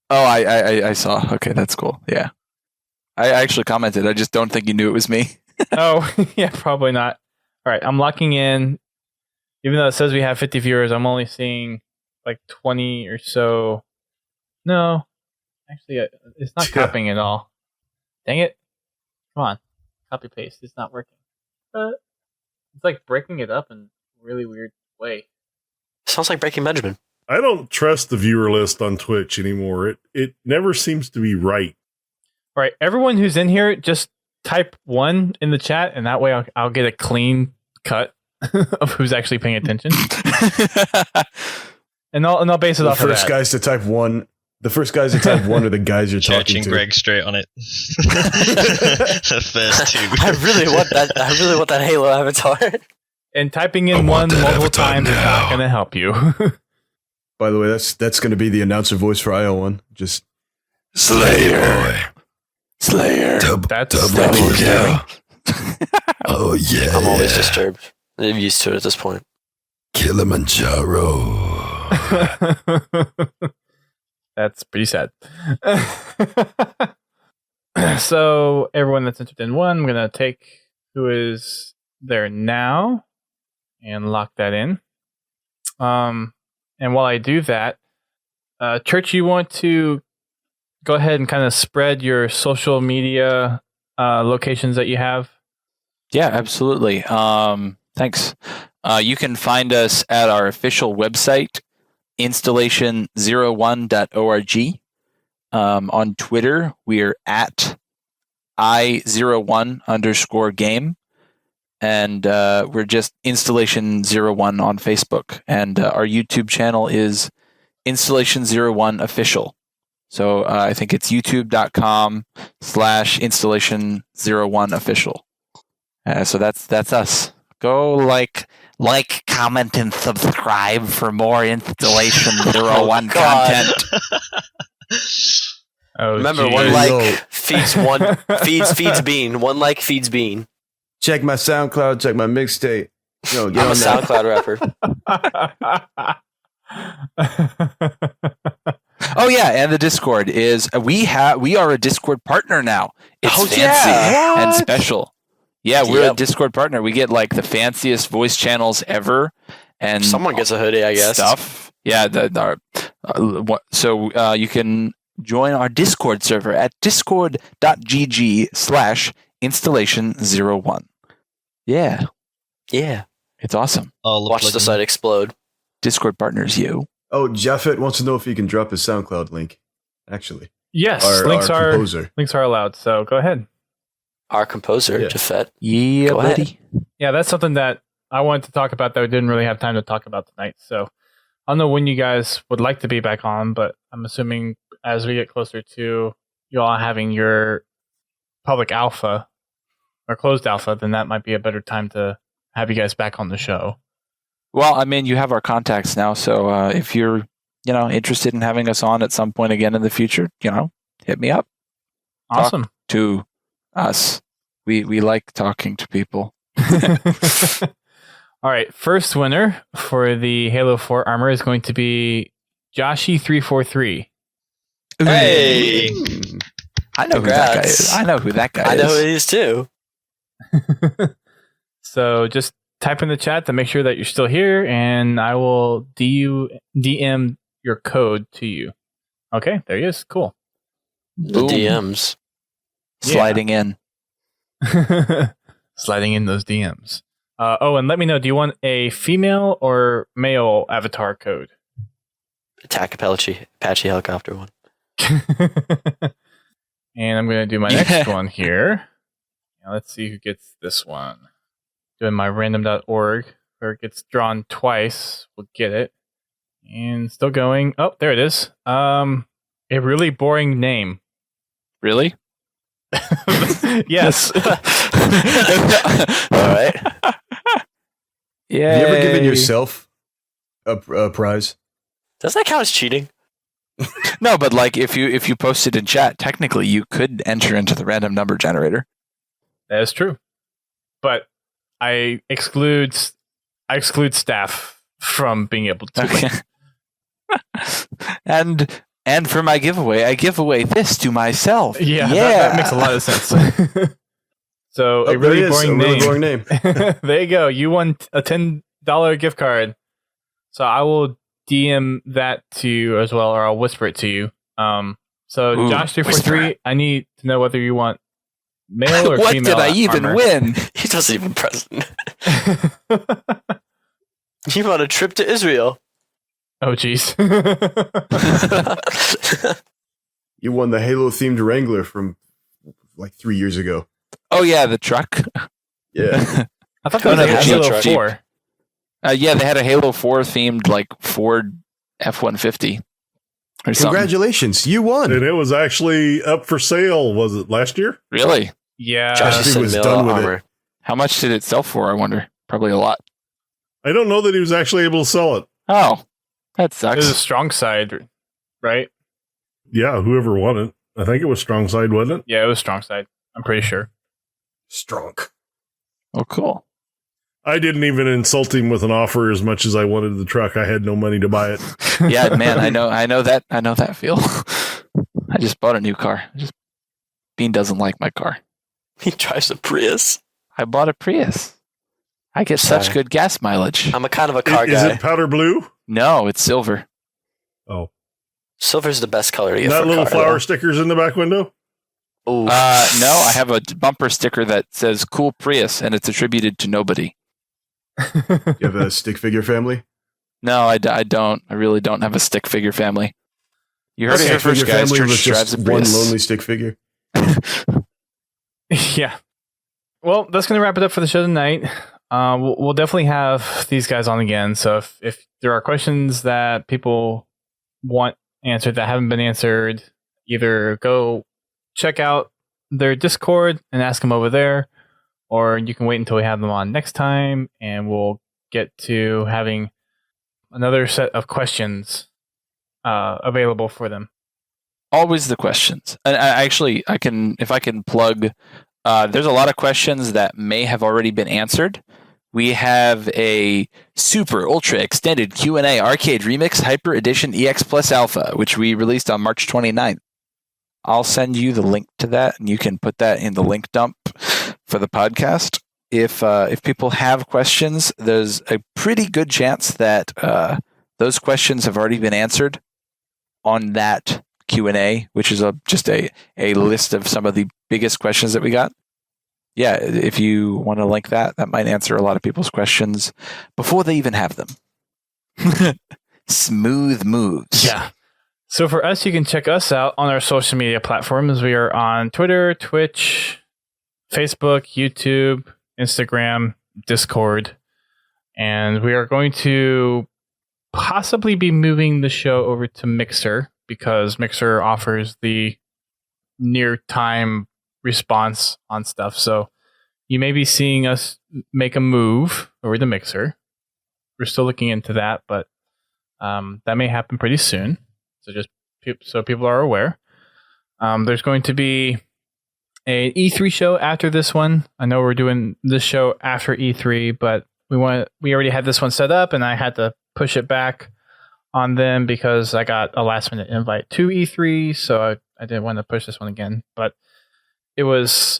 Oh, I saw. Okay, that's cool. Yeah. I actually commented. I just don't think you knew it was me. Oh, yeah, probably not. All right, I'm locking in. Even though it says we have 50 viewers, I'm only seeing like 20 or so. No, actually, it's not copying at all. Dang it. Come on. Copy paste. It's not working. It's like breaking it up in a really weird way. Sounds like Breaking Benjamin. I don't trust the viewer list on Twitch anymore. It never seems to be right. All right, everyone who's in here, just type 1 in the chat, and that way I'll get a clean cut of who's actually paying attention. and I'll base it off of that. The first guys to type 1 are the guys you're talking to. Church and Greg straight on it. The first 2. I really want that Halo avatar. And typing in 1 multiple times is not going to help you. By the way, that's going to be the announcer voice for IO1. Just Slayer. That's Double kill. Oh yeah. I'm always disturbed. I'm used to it at this point. Kilimanjaro. That's pretty sad. So everyone that's interested in 1, I'm going to take who is there now and lock that in. And while I do that, Church, you want to go ahead and kind of spread your social media locations that you have? Yeah, absolutely. Thanks. You can find us at our official website, installation01.org. On Twitter, we're at I01_game. And we're just Installation01 on Facebook. And our YouTube channel is Installation01 Official. So I think it's youtube.com/Installation01 Official. So that's us. Go like, comment, and subscribe for more Installation 01 content. Oh, remember, geez. one like feeds bean. One like feeds bean. check my SoundCloud, check my mixtape. Get I'm a SoundCloud rapper. Oh yeah, and the Discord is we are a Discord partner now. It's fancy and special. Yeah, we're a Discord partner. We get like the fanciest voice channels ever, and someone gets a hoodie, I guess. Stuff. Yeah, so you can join our Discord server at discord.gg/installation01. Yeah, it's awesome. Watch the site explode. Discord partners, you. Oh, Japheth wants to know if he can drop his SoundCloud link. Actually, yes, links are allowed. So go ahead. Our composer, Japheth. Yeah, go buddy. ahead. Yeah, that's something that I wanted to talk about that we didn't really have time to talk about tonight. So I don't know when you guys would like to be back on, but I'm assuming as we get closer to you all having your public alpha or closed alpha, then that might be a better time to have you guys back on the show. Well, I mean, you have our contacts now, so if you're, interested in having us on at some point again in the future, hit me up. Awesome. Talk to us. We like talking to people. All right, first winner for the Halo 4 armor is going to be Joshy343. Hey! I know who that guy is. I know who that guy is. I know who it is too. So just type in the chat to make sure that you're still here, and I will DM your code to you. Okay, there he is. Cool. The Boom. DMs. Sliding in. Sliding in those DMs. And let me know, do you want a female or male avatar code? Attack Apache helicopter one. And I'm going to do my next one here. Now let's see who gets this one. Doing my random.org, where it gets drawn twice. We'll get it. And still going. Oh, there it is. A really boring name. Really? Yes. All right. Yeah. Have you ever given yourself a prize? Does that count as cheating? No, but like if you posted in chat, technically you could enter into the random number generator. That is true. But I exclude staff from being able to win. And for my giveaway, I give away this to myself. Yeah. That makes a lot of sense. So a really boring name. There you go. You won a $10 gift card. So I will DM that to you as well, or I'll whisper it to you. So Josh343, I need to know whether you want male or what female. What did I even armor. win? He doesn't even press. You want a trip to Israel? Oh, jeez. You won the Halo themed Wrangler from like 3 years ago. Oh yeah, the truck. Yeah. I thought that was the Halo Jeep. 4. Yeah, they had a Halo 4 themed like Ford F-150 or something. Congratulations, you won. And it was actually up for sale. Was it last year? Really? Yeah. Josh just he said was male done with it. armor. How much did it sell for? I wonder. Probably a lot. I don't know that he was actually able to sell it. Oh, that It was a sucks. strong side, right? Yeah, whoever won it. I think it was Strong Side, wasn't it? Yeah, it was strong side. I'm pretty sure. Strong. Oh, cool. I didn't even insult him with an offer as much as I wanted the truck. I had no money to buy it. Yeah, man, I know that feel. I just bought a new car. Bean doesn't like my car. He drives a Prius. I bought a Prius. I get such Sorry. good gas mileage. I'm a kind of a car Is guy. it powder blue? No, it's silver. Oh, Silver's the best color to get not for a little car, flower though. stickers in the back window? Ooh. No, I have a bumper sticker that says "Cool Prius" and it's attributed to nobody. You have a stick figure family? No, I don't. I really don't have a stick figure family. You heard it here Stick first, figure guys. family with Church drives just a one Prius. lonely stick figure. Yeah. Well, that's going to wrap it up for the show tonight. We'll definitely have these guys on again. So if there are questions that people want answered that haven't been answered, either go check out their Discord and ask them over there, or you can wait until we have them on next time, and we'll get to having another set of questions available for them. Always the questions. And I can plug. There's a lot of questions that may have already been answered. We have a super ultra extended Q&A arcade remix hyper edition EX Plus Alpha, which we released on March 29th. I'll send you the link to that, and you can put that in the link dump for the podcast. If people have questions, there's a pretty good chance that those questions have already been answered on that Q&A, which is just a list of some of the biggest questions that we got. Yeah, if you want to link that might answer a lot of people's questions before they even have them. Smooth moves. Yeah. So for us, you can check us out on our social media platforms. We are on Twitter, Twitch, Facebook, YouTube, Instagram, Discord. And we are going to possibly be moving the show over to Mixer because Mixer offers the near time response on stuff. So you may be seeing us make a move over to Mixer. We're still looking into that, but that may happen pretty soon. So just so people are aware. There's going to be an E3 show after this one. I know we're doing this show after E3, but we already had this one set up, and I had to push it back on them because I got a last minute invite to E3, so I didn't want to push this one again. But it was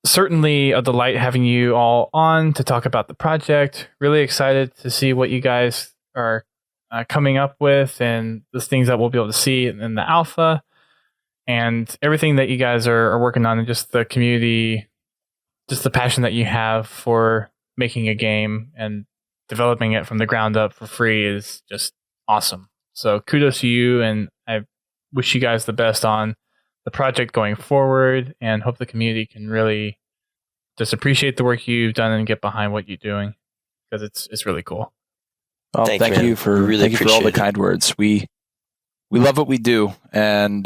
certainly a delight having you all on to talk about the project. Really excited to see what you guys are coming up with and the things that we'll be able to see in the alpha and everything that you guys are working on, and just the community, just the passion that you have for making a game and developing it from the ground up for free is just awesome. So kudos to you, and I wish you guys the best on the project going forward, and hope the community can really just appreciate the work you've done and get behind what you're doing, because it's really cool. Well, thank you for all the kind words. We love what we do, and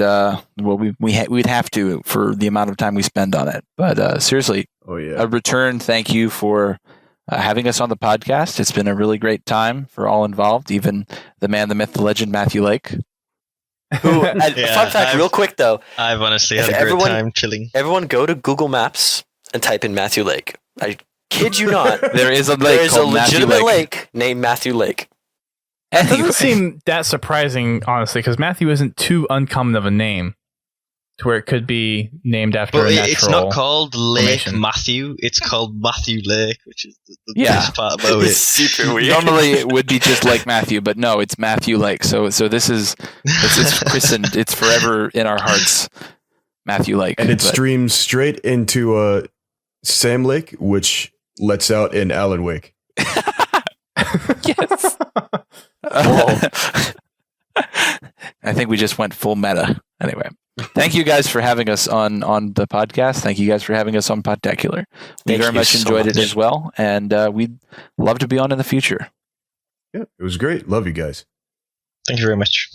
we'd have to for the amount of time we spend on it. But seriously, a return thank you for having us on the podcast. It's been a really great time for all involved, even the man, the myth, the legend, Matthew Lake. Fun fact, real quick though. I've honestly had a great time chilling. Everyone go to Google Maps and type in Matthew Lake. I kid you not. There is a lake. There is a legitimate lake named Matthew Lake. It doesn't seem that surprising, honestly, because Matthew isn't too uncommon of a name to where it could be named after a natural it's not called Lake formation. Matthew. It's called Matthew Lake, which is the best part about it. It's super weird. Normally it would be just Lake Matthew, but no, it's Matthew Lake. So this is it's christened. It's forever in our hearts, Matthew Lake. And it streams straight into Sam Lake, which lets out in Alan Wake. Yes. I think we just went full meta. Anyway, thank you guys for having us on the podcast. Thank you guys for having us on Podtacular. We very much enjoyed it as well, and we'd love to be on in the future. Yeah, it was great. Love you guys. Thank you very much.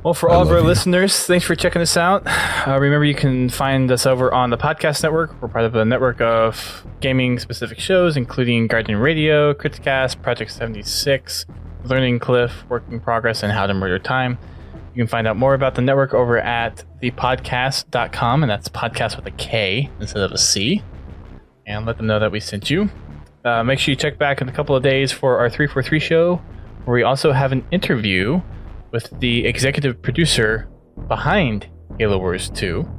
Well, for all of our listeners, thanks for checking us out. Remember, you can find us over on the Podcast Network. We're part of a network of gaming-specific shows, including Guardian Radio, Criticast, Project 76, Learning Cliff, Working Progress, and How to Murder Time. You can find out more about the network over at thepodcast.com, and that's podcast with a K instead of a C. And let them know that we sent you. Make sure you check back in a couple of days for our 343 show, where we also have an interview with the executive producer behind Halo Wars 2.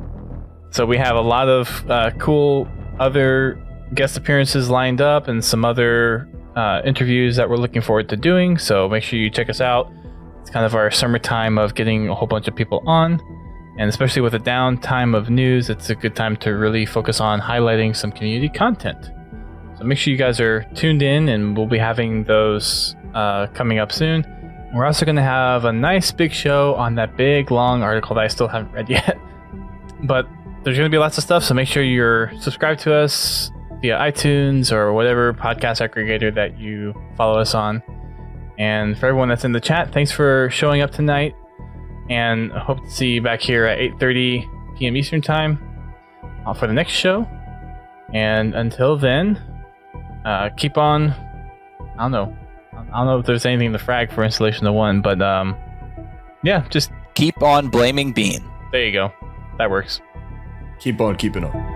So we have a lot of cool other guest appearances lined up and some other interviews that we're looking forward to doing. So make sure you check us out. It's kind of our summertime of getting a whole bunch of people on. And especially with the downtime of news, it's a good time to really focus on highlighting some community content. So make sure you guys are tuned in, and we'll be having those coming up soon. We're also going to have a nice big show on that big long article that I still haven't read yet. But there's going to be lots of stuff, so make sure you're subscribed to us via iTunes or whatever podcast aggregator that you follow us on. And for everyone that's in the chat, thanks for showing up tonight. And I hope to see you back here at 8:30 p.m. Eastern Time for the next show. And until then, keep on... I don't know if there's anything in the frag for Installation of 1, but yeah, just keep on blaming Bean. There you go. That works. Keep on keeping on.